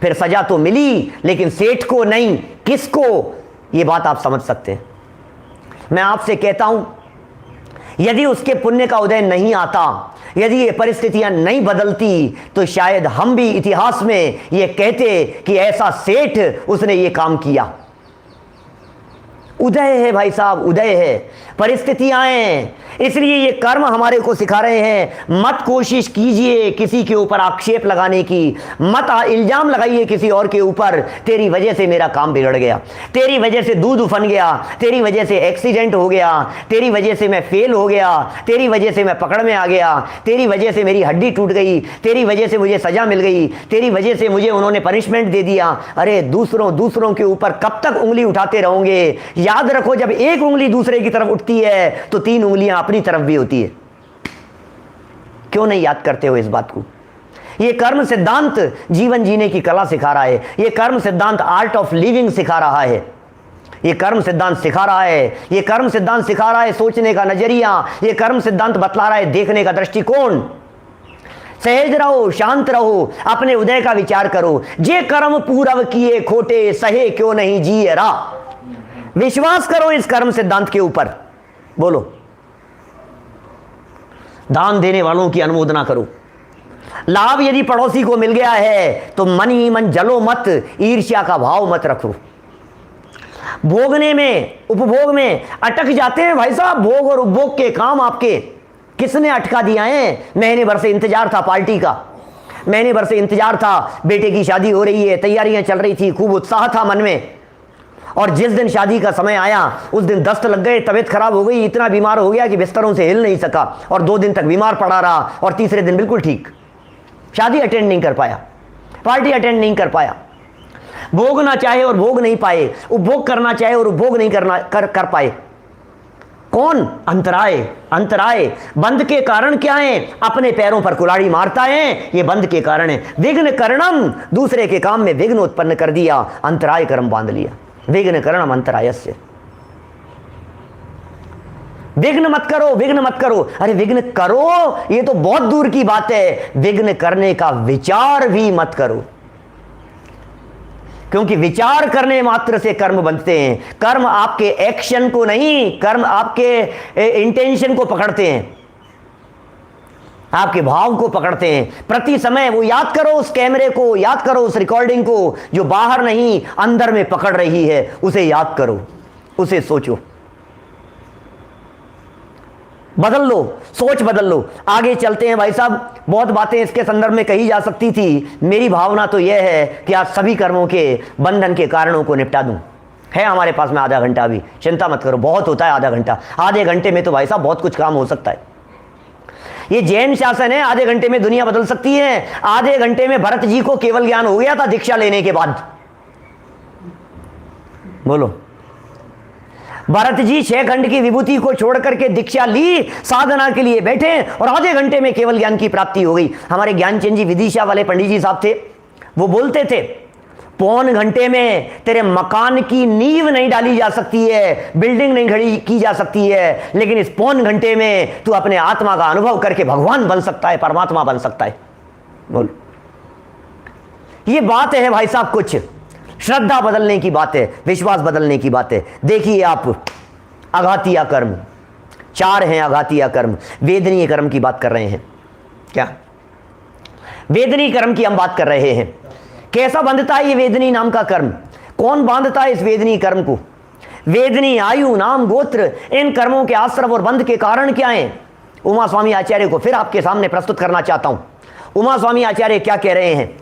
फिर सजा तो मिली, लेकिन सेठ को नहीं, किसको? यह बात आप समझ सकते हैं। मैं आपसे कहता हूं, यदि उसके पुण्य का उदय नहीं आता, यदि ये परिस्थितियां नहीं बदलती, तो शायद हम भी इतिहास में ये कहते कि ऐसा सेठ, उसने ये काम किया। उदय है भाई साहब, उदय है, परिस्थितियां हैं। इसलिए ये कर्म हमारे को सिखा रहे हैं, मत कोशिश कीजिए किसी के ऊपर आक्षेप लगाने की, मत इल्जाम लगाइए किसी और के ऊपर, तेरी वजह से मेरा काम बिगड़ गया, तेरी वजह से दूध उफन गया, तेरी वजह से एक्सीडेंट हो गया, तेरी वजह से मैं फेल हो गया, तेरी वजह से मैं पकड़ में आ गया, तेरी वजह से मेरी हड्डी टूट गई, तेरी वजह से मुझे सजा मिल गई, तेरी वजह से मुझे उन्होंने पनिशमेंट दे दिया। अरे दूसरों के ऊपर कब तक उंगली उठाते रहोगे? याद रखो, जब एक उंगली दूसरे की तरफ उठती है तो 3 उंगलियां अपनी तरफ भी होती है। क्यों नहीं याद करते हो इस बात को? ये कर्म सिद्धांत जीवन जीने की कला सिखा रहा है। ये कर्म सिद्धांत आर्ट ऑफ लिविंग सिखा रहा है। ये कर्म सिद्धांत सिखा रहा है, ये कर्म सिद्धांत सिखा रहा है सोचने का नजरिया। ये कर्म सिद्धांत बतला रहा है देखने का दृष्टिकोण। सहज रहो, शांत रहो, अपने उदय का विचार करो। जे कर्म पूरव किए खोटे, सहे क्यों नहीं जिए रा। विश्वास करो इस कर्म सिद्धांत के ऊपर। बोलो, दान देने वालों की अनुमोदना करो। लाभ यदि पड़ोसी को मिल गया है तो मन ही मन जलो मत, ईर्ष्या का भाव मत रखो। भोगने में, उपभोग में अटक जाते हैं भाई साहब। भोग और उपभोग के काम आपके किसने अटका दिया है? महीने भर से इंतजार था पार्टी का, महीने भर से इंतजार था, बेटे की शादी हो रही है, तैयारियां चल रही थी, खूब उत्साह था मन में। और जिस दिन शादी का समय आया उस दिन दस्त लग गए, तबीयत खराब हो गई, इतना बीमार हो गया कि बिस्तरों से हिल नहीं सका और 2 दिन तक बीमार पड़ा रहा और तीसरे दिन बिल्कुल ठीक। शादी अटेंड नहीं कर पाया, पार्टी अटेंड नहीं कर पाया। भोगना चाहे और भोग नहीं पाए, उपभोग करना चाहे और उपभोग नहीं कर पाए। कौन? अंतराय। अंतराय बंध के कारण क्या है? अपने पैरों पर कुल्हाड़ी मारता है, ये बंध के कारण है। विघ्न करणम, दूसरे के काम में विघ्न उत्पन्न कर दिया, अंतराय कर्म बांध लिया। विघ्न करणम अंतरायस्य। विघ्न मत करो, विघ्न मत करो। अरे विघ्न करो, ये तो बहुत दूर की बात है। विघ्न करने का विचार भी मत करो, क्योंकि विचार करने मात्र से कर्म बनते हैं। कर्म आपके एक्शन को नहीं, कर्म आपके इंटेंशन को पकड़ते हैं, आपके भाव को पकड़ते हैं। प्रति समय वो याद करो उस कैमरे को, याद करो उस रिकॉर्डिंग को जो बाहर नहीं अंदर में पकड़ रही है, उसे याद करो, उसे सोचो। बदल लो, सोच बदल लो। आगे चलते हैं भाई साहब, बहुत बातें इसके संदर्भ में कही जा सकती थी। मेरी भावना तो यह है कि आज सभी कर्मों के बंधन के कारणों को निपटा दूं। है हमारे पास में आधा घंटा भी, चिंता मत करो, बहुत होता है आधा घंटा। आधे घंटे में तो भाई साहब बहुत कुछ काम हो सकता है। ये जैन शासन है, आधे घंटे में दुनिया बदल सकती है। आधे घंटे में भरत जी को केवल ज्ञान हो गया था दीक्षा लेने के बाद। बोलो, भरत जी 6 खंड की विभूति को छोड़ करके दीक्षा ली, साधना के लिए बैठे और आधे घंटे में केवल ज्ञान की प्राप्ति हो गई। हमारे ज्ञानचंद जी विदिशा वाले पंडित जी साहब थे, वो बोलते थे 1.25 घंटे में तेरे मकान की नींव नहीं डाली जा सकती है, बिल्डिंग नहीं खड़ी की जा सकती है, लेकिन इस 1.25 घंटे में तू अपने आत्मा का अनुभव करके भगवान बन सकता है, परमात्मा बन सकता है। बोल, ये बात है भाई साहब, कुछ श्रद्धा बदलने की बात है, विश्वास बदलने की बात है। देखिए आप, आघातीय कर्म 4 हैं। आघातीय कर्म, वेदनीय कर्म की बात कर रहे हैं। क्या वेदनीय कर्म की हम बात कर रहे हैं? कैसा बंधता है ये वेदनी नाम का कर्म? कौन बांधता है इस वेदनी कर्म को? वेदनी, आयु, नाम, गोत्र, इन कर्मों के आश्रव और बंध के कारण क्या हैं? उमा स्वामी आचार्य को फिर आपके सामने प्रस्तुत करना चाहता हूं। उमा स्वामी आचार्य क्या कह रहे हैं?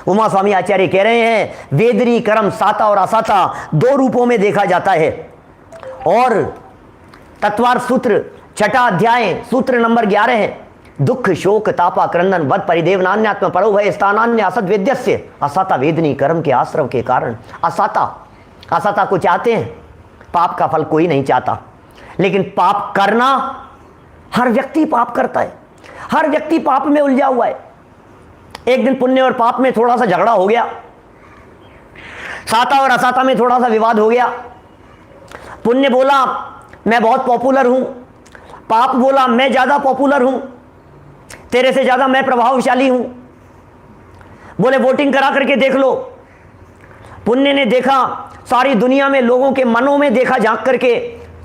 उमा स्वामी आचार्य कह रहे हैं वेदनी कर्म साता और असाता 2 रूपों में देखा जाता है। और तत्वार्थ सूत्र 6ठा अध्याय सूत्र नंबर 11 है, दुख शोक तापा क्रंदन वद परिदेव नान्यात्म परो भय स्थानान्य असद वेद्यस्य। असाता वेदनी कर्म के आश्रव के कारण। असाता को चाहते हैं, पाप का फल कोई नहीं चाहता, लेकिन पाप करना, हर व्यक्ति पाप करता है, हर व्यक्ति पाप में उलझा हुआ है। एक दिन पुण्य और पाप में थोड़ा सा झगड़ा हो गया, साता और असाता में थोड़ा सा विवाद हो गया। पुण्य बोला मैं बहुत पॉपुलर हूं, पाप बोला मैं ज्यादा पॉपुलर हूं, तेरे से ज्यादा मैं प्रभावशाली हूं। बोले वोटिंग करा करके देख लो। पुण्य ने देखा सारी दुनिया में लोगों के मनों में देखा झांक करके,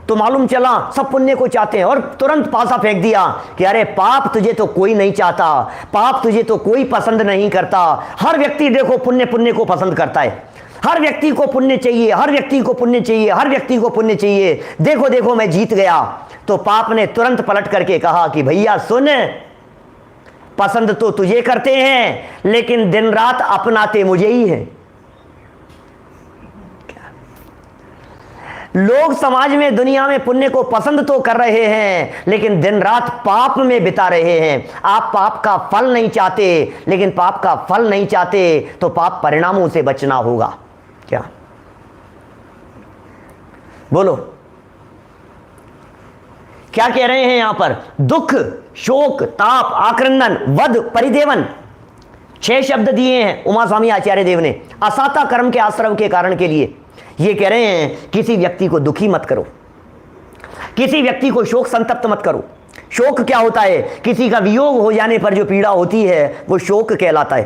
तो मालूम चला सब पुण्य को चाहते हैं, और तुरंत पासा फेंक दिया कि अरे पाप तुझे तो कोई नहीं चाहता, पाप तुझे तो कोई पसंद नहीं करता। हर व्यक्ति देखो पुण्य को पसंद करता है, हर व्यक्ति को पुण्य चाहिए, हर व्यक्ति को पुण्य चाहिए, हर व्यक्ति को पुण्य चाहिए। देखो देखो मैं जीत गया। तो पाप ने तुरंत पलट करके कहा कि भैया सुन, पसंद तो तुझे करते हैं लेकिन दिन रात अपनाते मुझे ही है। लोग समाज में, दुनिया में पुण्य को पसंद तो कर रहे हैं लेकिन दिन रात पाप में बिता रहे हैं। आप पाप का फल नहीं चाहते, लेकिन पाप का फल नहीं चाहते तो पाप परिणामों से बचना होगा। क्या बोलो, क्या कह रहे हैं यहां पर? दुख, शोक, ताप, आक्रंदन, वध, परिदेवन, 6 शब्द दिए हैं उमा स्वामी आचार्य देव ने असाता कर्म के आश्रव के कारण के लिए। ये कह रहे हैं किसी व्यक्ति को दुखी मत करो, किसी व्यक्ति को शोक संतप्त मत करो। शोक क्या होता है? किसी का वियोग हो जाने पर जो पीड़ा होती है वो शोक कहलाता है।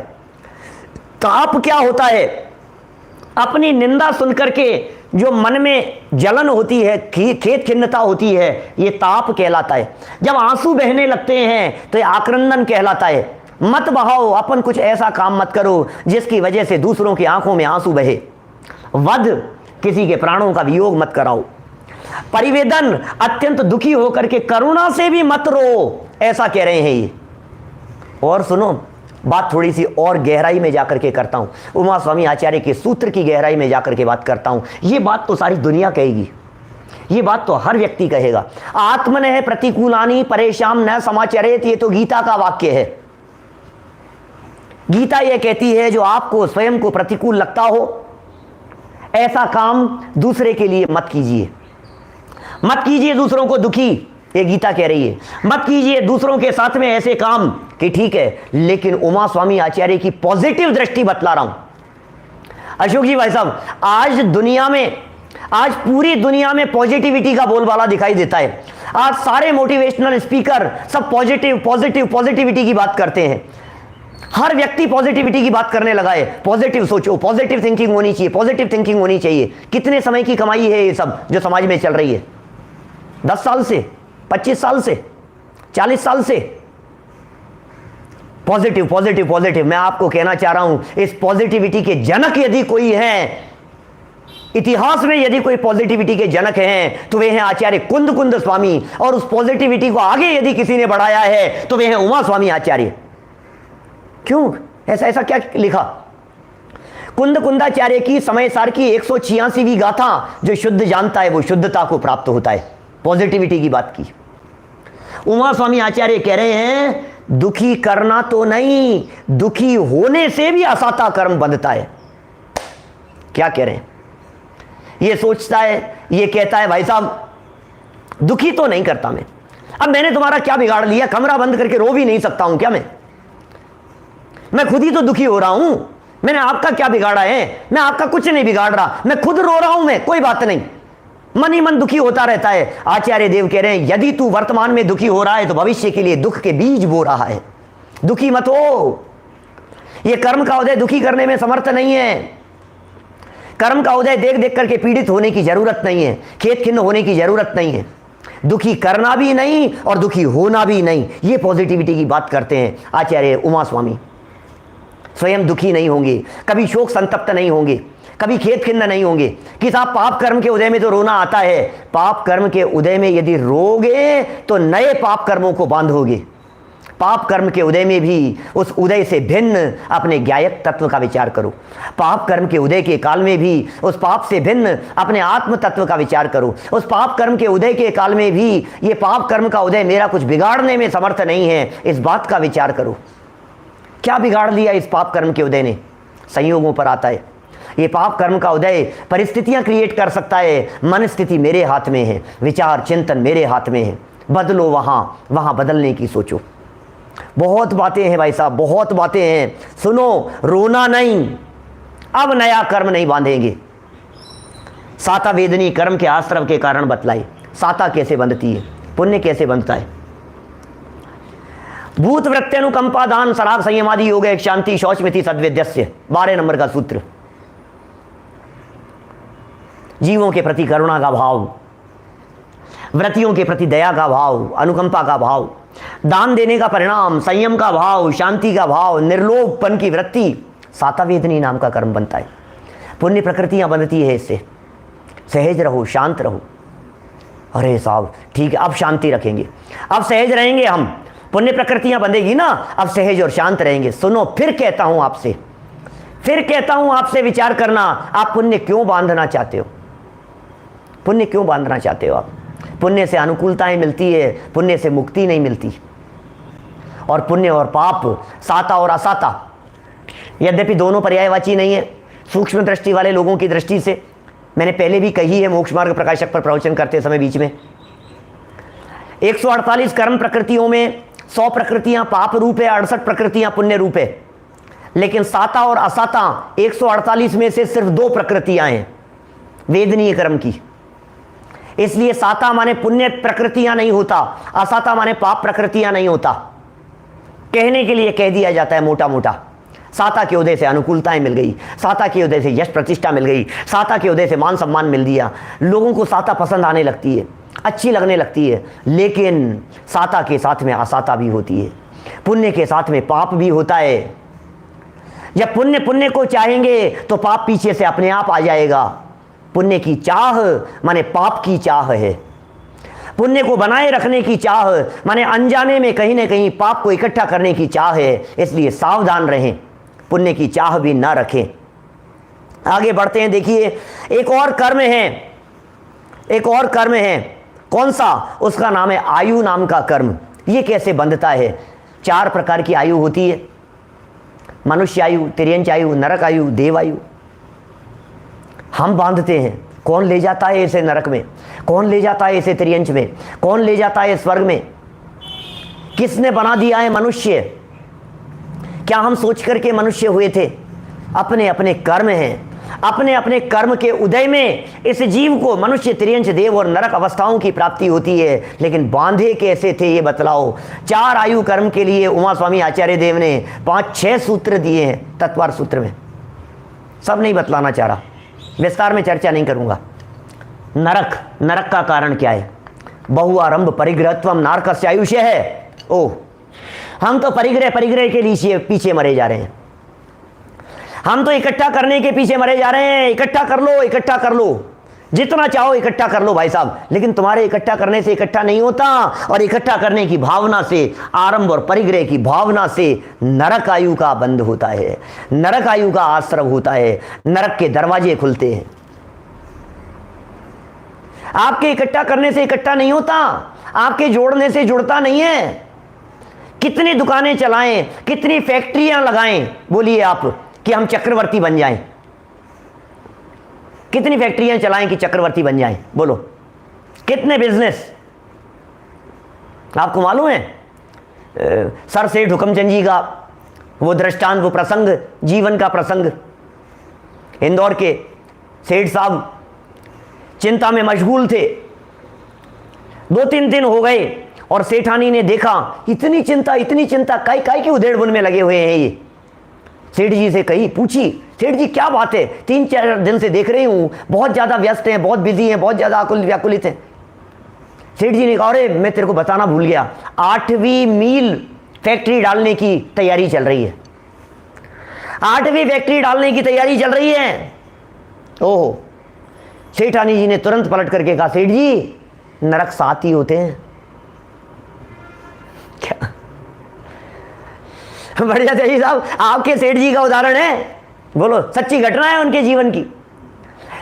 ताप क्या होता है? अपनी निंदा सुनकर के जो मन में जलन होती है, खेद खिन्नता होती है, ये ताप कहलाता है। जब आंसू बहने लगते हैं तो ये आक्रंदन कहलाता है। मत बहाओ, अपन कुछ ऐसा काम मत करो जिसकी वजह से दूसरों की आंखों में आंसू बहे। वध, किसी के प्राणों का वियोग मत कराओ। परिवेदन, अत्यंत दुखी होकर के करुणा से भी मत रो, ऐसा कह रहे हैं ये। और सुनो, बात थोड़ी सी और गहराई में जाकर के करता हूं, उमा स्वामी आचार्य के सूत्र की गहराई में जाकर के बात करता हूं। ये बात तो सारी दुनिया कहेगी, ये बात तो हर व्यक्ति कहेगा। आत्मनः प्रतिकूलानि परेशान न समाचरेत, ये तो गीता का वाक्य है। गीता यह कहती है जो आपको स्वयं को प्रतिकूल लगता हो ऐसा काम दूसरे के लिए मत कीजिए। मत कीजिए दूसरों को दुखी, ये गीता कह रही है। मत कीजिए दूसरों के साथ में ऐसे काम कि ठीक है, लेकिन उमा स्वामी आचार्य की पॉजिटिव दृष्टि बतला रहा हूं। अशोक जी भाई साहब, आज दुनिया में, आज पूरी दुनिया में पॉजिटिविटी का बोलबाला दिखाई देता है। आज सारे मोटिवेशनल स्पीकर सब पॉजिटिविटी की बात करते हैं। हर व्यक्ति पॉजिटिविटी की बात करने लगा है। पॉजिटिव सोचो, पॉजिटिव थिंकिंग होनी चाहिए, पॉजिटिव थिंकिंग होनी चाहिए। कितने समय की कमाई है ये सब जो समाज में चल रही है? 10 साल से, 25 साल से, 40 साल से पॉजिटिव पॉजिटिव पॉजिटिव। मैं आपको कहना चाह रहा हूं, इस पॉजिटिविटी के जनक यदि कोई है, इतिहास में यदि कोई पॉजिटिविटी के जनक हैं तो वे हैं आचार्य कुंद स्वामी। और उस पॉजिटिविटी को आगे यदि किसी ने बढ़ाया है तो वे हैं उमा स्वामी आचार्य। क्यों ऐसा क्या लिखा? कुंदाचार्य की समय सार की 186वीं गाथा, जो शुद्ध जानता है वो शुद्धता को प्राप्त होता है। पॉजिटिविटी की बात की। उमा स्वामी आचार्य कह रहे हैं दुखी करना तो नहीं, दुखी होने से भी असाता कर्म बंधता है। क्या कह रहे हैं? ये सोचता है, ये कहता है भाई साहब दुखी तो नहीं करता मैं, अब मैंने तुम्हारा क्या बिगाड़ लिया? कमरा बंद करके रो भी नहीं सकता हूं क्या मैं खुद ही तो दुखी हो रहा हूं। मैंने आपका क्या बिगाड़ा है? मैं आपका कुछ नहीं बिगाड़ रहा, मैं खुद रो रहा हूं, मैं कोई बात नहीं, मन ही मन दुखी होता रहता है। आचार्य देव कह रहे हैं यदि तू वर्तमान में दुखी हो रहा है तो भविष्य के लिए दुख के बीज बो रहा है। दुखी मत हो। यह कर्म का उदय दुखी करने में समर्थ नहीं है। कर्म का उदय देख देख करके पीड़ित होने की जरूरत नहीं है, खेद खिन्न होने की जरूरत नहीं है। दुखी करना भी नहीं और दुखी होना भी नहीं, ये पॉजिटिविटी की बात करते हैं आचार्य उमा स्वामी। स्वयं दुखी नहीं होंगे, कभी शोक संतप्त नहीं होंगे, कभी खेद खिन्न नहीं होंगे। कि साहब पाप कर्म के उदय में तो रोना आता है, पाप कर्म के उदय में यदि रोगे तो नए पाप कर्मों को बांधोगे। पाप कर्म के उदय में भी उस उदय से भिन्न अपने ज्ञायक तत्व का विचार करो। पाप कर्म के उदय के काल में भी उस पाप से भिन्न अपने आत्म तत्व का विचार करो। उस पाप कर्म के उदय के काल में भी ये पाप कर्म का उदय मेरा कुछ बिगाड़ने में समर्थ नहीं है, इस बात का विचार करो। क्या बिगाड़ लिया इस पाप कर्म के उदय ने? संयोगों पर आता है। ये पाप कर्म का उदय परिस्थितियां क्रिएट कर सकता है। मन स्थिति मेरे हाथ में है, विचार चिंतन मेरे हाथ में है। बदलो वहां बदलने की सोचो। बहुत बातें हैं भाई साहब, बहुत बातें हैं। सुनो, रोना नहीं, अब नया कर्म नहीं बांधेंगे। साता वेदनी कर्म के आश्रव के कारण बतलाई। साता कैसे बंधती है, पुण्य कैसे बनता है? भूत वृत्त्यनुकंपा दान सराग संयमादि योग एक शांति शौचमिति सद्वेद्यस्य, 12 नंबर का सूत्र। जीवों के प्रति करुणा का भाव, व्रतियों के प्रति दया का भाव, अनुकंपा का भाव, दान देने का परिणाम, संयम का भाव, शांति का भाव, निर्लोभपन की वृत्ति, सातावेदनी नाम का कर्म बनता है। पुण्य प्रकृतियां बनती है इससे। सहज रहो, शांत रहो। अरे साहब ठीक है, अब शांति रखेंगे, अब सहज रहेंगे हम, पुण्य प्रकृतियां बंधेगी ना, अब सहज और शांत रहेंगे। सुनो, फिर कहता हूं आपसे विचार करना, आप पुण्य क्यों बांधना चाहते हो? पुण्य क्यों बांधना चाहते हो आप? पुण्य से अनुकूलताएं मिलती है, पुण्य से मुक्ति नहीं मिलती। और पुण्य और पाप, साता और असाता, यद्यपि दोनों पर्यायवाची नहीं है। सूक्ष्म दृष्टि वाले लोगों की दृष्टि से मैंने पहले भी कही है मोक्ष मार्ग प्रकाशक पर प्रवचन करते समय बीच में, 148 कर्म प्रकृतियों में 100 प्रकृतियां पाप रूप है, 68 प्रकृतियां पुण्य रूप है। लेकिन साता और असाता 148 में से सिर्फ 2 प्रकृतियां हैं वेदनीय कर्म की। इसलिए साता माने पुण्य प्रकृतियां नहीं होता, असाता माने पाप प्रकृतियां नहीं होता। कहने के लिए कह दिया जाता है मोटा मोटा। साता के उदय से अनुकूलताएं मिल गई, साता के उदय से यश प्रतिष्ठा मिल गई, साता के उदय से मान सम्मान मिल दिया, लोगों को साता पसंद आने लगती है, अच्छी लगने लगती है। लेकिन साता के साथ में असाता भी होती है, पुण्य के साथ में पाप भी होता है। जब पुण्य को चाहेंगे तो पाप पीछे से अपने आप आ जाएगा। पुण्य की चाह माने पाप की चाह है, पुण्य को बनाए रखने की चाह माने अनजाने में कहीं ना कहीं पाप को इकट्ठा करने की चाह है। इसलिए सावधान रहें, पुण्य की चाह भी ना रखें। आगे बढ़ते हैं। देखिए एक और कर्म है, एक और कर्म है। कौन सा? उसका नाम है आयु नाम का कर्म। ये कैसे बंधता है? 4 प्रकार की आयु होती है, मनुष्य आयु, तिर्यंच आयु, नरक आयु, देव आयु। हम बांधते हैं। कौन ले जाता है इसे नरक में? कौन ले जाता है इसे तिर्यंच में? कौन ले जाता है स्वर्ग में? किसने बना दिया है मनुष्य? क्या हम सोच करके मनुष्य हुए थे? अपने अपने कर्म हैं। अपने अपने कर्म के उदय में इस जीव को मनुष्य, तिर्यंच, देव और नरक अवस्थाओं की प्राप्ति होती है। लेकिन बांधे कैसे थे ये बतलाओ। 4 आयु कर्म के लिए उमा स्वामी आचार्य देव ने 5-6 सूत्र दिए हैं तत्वार सूत्र में। सब नहीं बतलाना चाह रहा, विस्तार में चर्चा नहीं करूंगा। नरक, नरक का कारण क्या है? बहुआरंभ परिग्रहत्वम नारकस्य आयुष्य है। ओह, हम तो परिग्रह के लिए पीछे मरे जा रहे हैं। हम तो इकट्ठा करने के पीछे मरे जा रहे हैं। इकट्ठा कर लो, इकट्ठा कर लो, जितना चाहो इकट्ठा कर लो भाई साहब। लेकिन तुम्हारे इकट्ठा करने से इकट्ठा नहीं होता, और इकट्ठा करने की भावना से, आरंभ और परिग्रह की भावना से नरक आयु का बंध होता है, नरक आयु का आश्रव होता है, नरक के दरवाजे खुलते हैं। आपके इकट्ठा करने से इकट्ठा नहीं होता, आपके जोड़ने से जुड़ता नहीं है। कितनी दुकानें चलाएं, कितनी फैक्ट्रियां लगाएं, बोलिए आप, कि हम चक्रवर्ती बन जाएं। कितनी फैक्ट्रियां चलाएं कि चक्रवर्ती बन जाएं? बोलो, कितने बिजनेस आपको मालूम है? सर सेठ हुकमचंद जी का वो दृष्टांत, वो प्रसंग, जीवन का प्रसंग। इंदौर के सेठ साहब चिंता में मशगूल थे। 2-3 दिन हो गए और सेठानी ने देखा इतनी चिंता, काय की उधेड़-बुन में लगे हुए हैं ये। सेठ जी से कही, पूछी, सेठ जी क्या बात है? 3-4 दिन से देख रही हूं बहुत ज्यादा व्यस्त हैं, बहुत बिजी हैं, बहुत ज्यादा व्याकुलित हैं। सेठ जी ने कहा, अरे मैं तेरे को बताना भूल गया, 8वीं मील फैक्ट्री डालने की तैयारी चल रही है। 8वीं फैक्ट्री डालने की तैयारी चल रही है। ओहो, सेठानी जी ने तुरंत पलट करके कहा, सेठ जी नरक 7 ही होते हैं क्या? बढ़िया सेठ साहब, आपके सेठ जी का उदाहरण है, बोलो, सच्ची घटना है उनके जीवन की।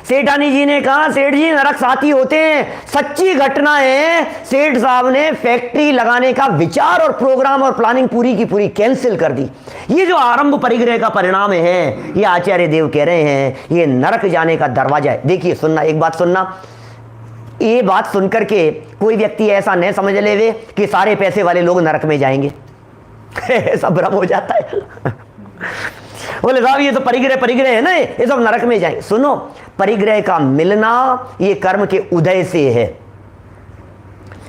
सेठानी जी ने कहा, सेठ जी नरक 7 ही होते हैं, सच्ची घटना है। सेठ साहब ने फैक्ट्री लगाने का विचार और प्रोग्राम और प्लानिंग पूरी की पूरी कैंसिल कर दी। ये जो आरंभ परिग्रह का परिणाम है, ये आचार्य देव कह रहे हैं, ये नरक जाने का दरवाजा है। देखिए सुनना, एक बात सुनना, ये बात सुनकर के कोई व्यक्ति ऐसा नहीं समझ ले कि सारे पैसे वाले लोग नरक में जाएंगे। ऐसा भ्रम हो जाता है। बोले साहब ये तो परिग्रह है ना, ये सब नरक में जाएंगे। सुनो, परिग्रह का मिलना ये कर्म के उदय से है,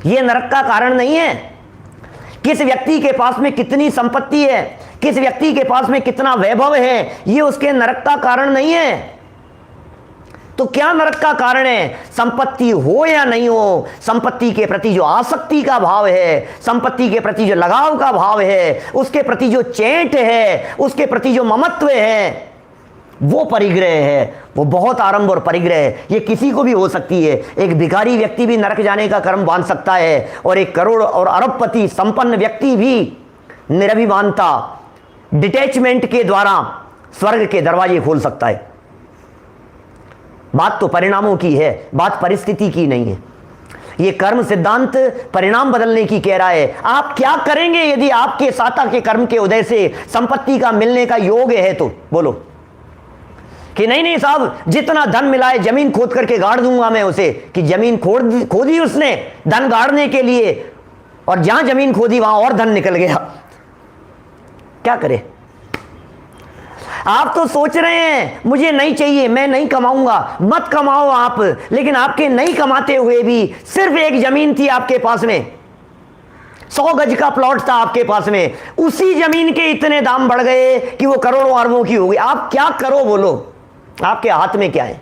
ये नरक का कारण नहीं है। किस व्यक्ति के पास में कितनी संपत्ति है, किस व्यक्ति के पास में कितना वैभव है, ये उसके नरक का कारण नहीं है। तो क्या नरक का कारण है? संपत्ति हो या नहीं हो, संपत्ति के प्रति जो आसक्ति का भाव है, संपत्ति के प्रति जो लगाव का भाव है, उसके प्रति जो चेट है, उसके प्रति जो ममत्व है, वो परिग्रह है। वो बहुत आरंभ और परिग्रह ये किसी को भी हो सकती है। एक भिखारी व्यक्ति भी नरक जाने का कर्म बांध सकता है, और एक करोड़ और अरबपति संपन्न व्यक्ति भी निरभिमानता, डिटैचमेंट के द्वारा स्वर्ग के दरवाजे खोल सकता है। बात तो परिणामों की है, बात परिस्थिति की नहीं है। ये कर्म सिद्धांत परिणाम बदलने की कह रहा है। आप क्या करेंगे यदि आपके साता के कर्म के उदय से संपत्ति का मिलने का योग है? तो बोलो कि नहीं साहब, जितना धन मिला है जमीन खोद करके गाड़ दूंगा मैं उसे। कि जमीन खोदी उसने धन गाड़ने के लिए, और जहां जमीन खोदी वहां और धन निकल गया। क्या करे? आप तो सोच रहे हैं मुझे नहीं चाहिए, मैं नहीं कमाऊंगा। मत कमाओ आप, लेकिन आपके नहीं कमाते हुए भी सिर्फ एक जमीन थी आपके पास में, 100 गज का प्लॉट था आपके पास में, उसी जमीन के इतने दाम बढ़ गए कि वो करोड़ों अरबों की हो गई। आप क्या करो बोलो? आपके हाथ में क्या है?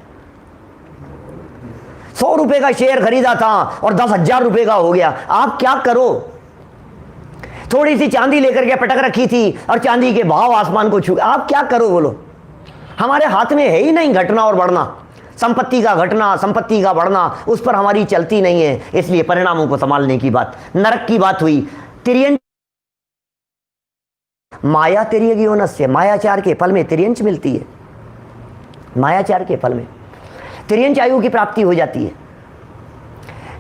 100 रुपए का शेयर खरीदा था और 10,000 रुपए का हो गया। आप क्या करो? थोड़ी सी चांदी लेकर के पटक रखी थी और चांदी के भाव आसमान को छू, आप क्या करो बोलो? हमारे हाथ में है ही नहीं घटना और बढ़ना। संपत्ति का घटना, संपत्ति का बढ़ना, उस पर हमारी चलती नहीं है। इसलिए परिणामों को संभालने की बात, नरक की बात हुई। तिर्यंच माया तिर्यगियोनस्य, मायाचार के फल में तिर्यंच मिलती है। मायाचार के फल में तिर्यंच आयु की प्राप्ति हो जाती है।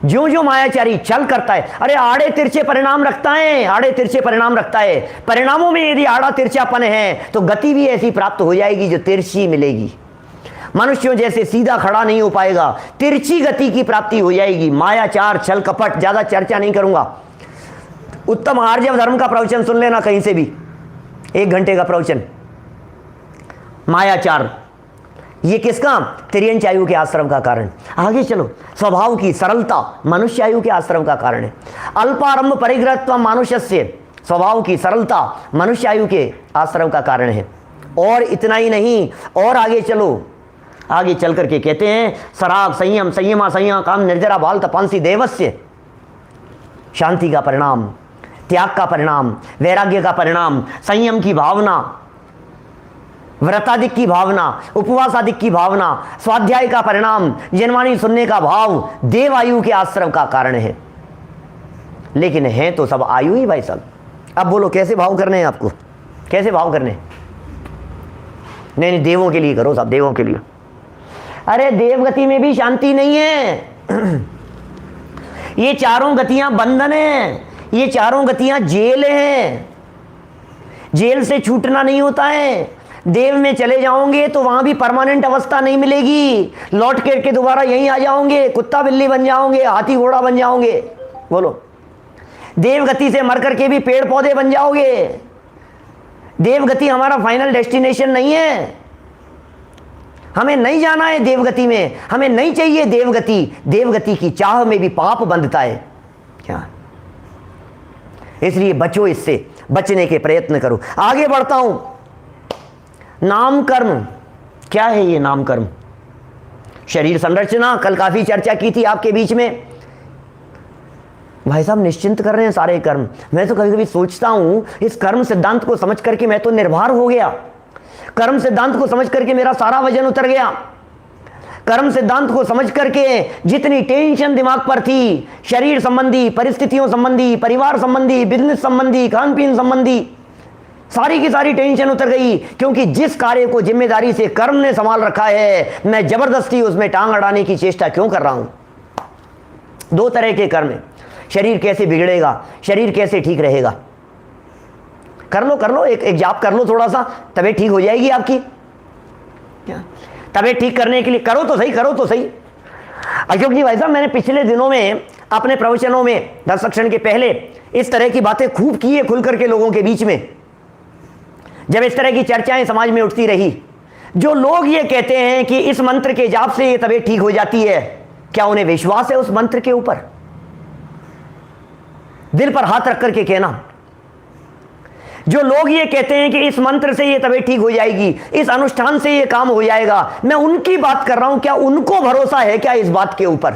जो जो मायाचारी चल करता है, अरे आड़े तिरछे परिणाम रखता है, आड़े तिरछे परिणाम रखता है। परिणामों में यदि आड़ा तिरछापन है तो गति भी ऐसी प्राप्त हो जाएगी जो तिरछी मिलेगी। मनुष्यों जैसे सीधा खड़ा नहीं हो पाएगा, तिरछी गति की प्राप्ति हो जाएगी। मायाचार, छल कपट, ज्यादा चर्चा नहीं करूंगा। उत्तम आर्जव धर्म का प्रवचन सुन लेना कहीं से भी, 1 घंटे का प्रवचन। मायाचार ये किसका? तिर्यंच आयु के आश्रम का कारण। आगे चलो, स्वभाव की सरलता मनुष्य आयु के आश्रम का कारण है। अल्पारंभ परिग्रहत्व मानुष्यस्य, स्वभाव की सरलता मनुष्य आयु के आश्रम का कारण है। और इतना ही नहीं, और आगे चलो, आगे चल करके कहते हैं सराग संयम, संयमा संयम काम निर्जरा बाल तपांसी देवस्य, शांति का परिणाम, त्याग का परिणाम, वैराग्य का परिणाम, संयम की भावना, व्रतादिक की भावना, उपवास आदि की भावना, स्वाध्याय का परिणाम, जनवाणी सुनने का भाव देव आयु के आश्रम का कारण है। लेकिन है तो सब आयु ही भाई साहब। अब बोलो कैसे भाव करने हैं आपको? कैसे भाव करने? नहीं, देवों के लिए करो साहब, देवों के लिए। अरे देवगति में भी शांति नहीं है। ये चारों गतियां बंधन है, ये चारों गतियां जेल हैं। जेल से छूटना नहीं होता है। देव में चले जाओगे तो वहां भी परमानेंट अवस्था नहीं मिलेगी, लौट के दोबारा यहीं आ जाओगे, कुत्ता बिल्ली बन जाओगे, हाथी घोड़ा बन जाओगे। बोलो, देवगति से मर करके भी पेड़ पौधे बन जाओगे। देवगति हमारा फाइनल डेस्टिनेशन नहीं है। हमें नहीं जाना है देवगति में, हमें नहीं चाहिए देवगति। देवगति की चाह में भी पाप बंधता है क्या? इसलिए बचो, इससे बचने के प्रयत्न करो। आगे बढ़ता हूं। नाम कर्म क्या है? ये नाम कर्म, शरीर संरचना कल काफी चर्चा की थी आपके बीच में। भाई साहब निश्चिंत कर रहे हैं सारे कर्म। मैं तो कभी कभी सोचता हूं इस कर्म सिद्धांत को समझ करके मैं तो निर्भर हो गया। कर्म सिद्धांत को समझ करके मेरा सारा वजन उतर गया। कर्म सिद्धांत को समझ करके जितनी टेंशन दिमाग पर थी, शरीर संबंधी, परिस्थितियों संबंधी, परिवार संबंधी, बिजनेस संबंधी, खान पीन संबंधी, सारी की सारी टेंशन उतर गई। क्योंकि जिस कार्य को जिम्मेदारी से कर्म ने संभाल रखा है, मैं जबरदस्ती उसमें टांग अड़ाने की चेष्टा क्यों कर रहा हूं? 2 तरह के कर्म है। शरीर कैसे बिगड़ेगा, शरीर कैसे ठीक रहेगा। कर लो, एक जाप कर लो, थोड़ा सा तबीयत ठीक हो जाएगी आपकी। तबीयत ठीक करने के लिए करो तो सही। अशोक जी भाई साहब, मैंने पिछले दिनों में अपने प्रवचनों में 10 क्षण के पहले इस तरह की बातें खूब की है, खुल करके लोगों के बीच में। जब इस तरह की चर्चाएं समाज में उठती रही, जो लोग ये कहते हैं कि इस मंत्र के जाप से ये तबीयत ठीक हो जाती है, क्या उन्हें विश्वास है उस मंत्र के ऊपर? दिल पर हाथ रख करके कहना। जो लोग ये कहते हैं कि इस मंत्र से ये तबीयत ठीक हो जाएगी, इस अनुष्ठान से ये काम हो जाएगा, मैं उनकी बात कर रहा हूं। क्या उनको भरोसा है क्या इस बात के ऊपर?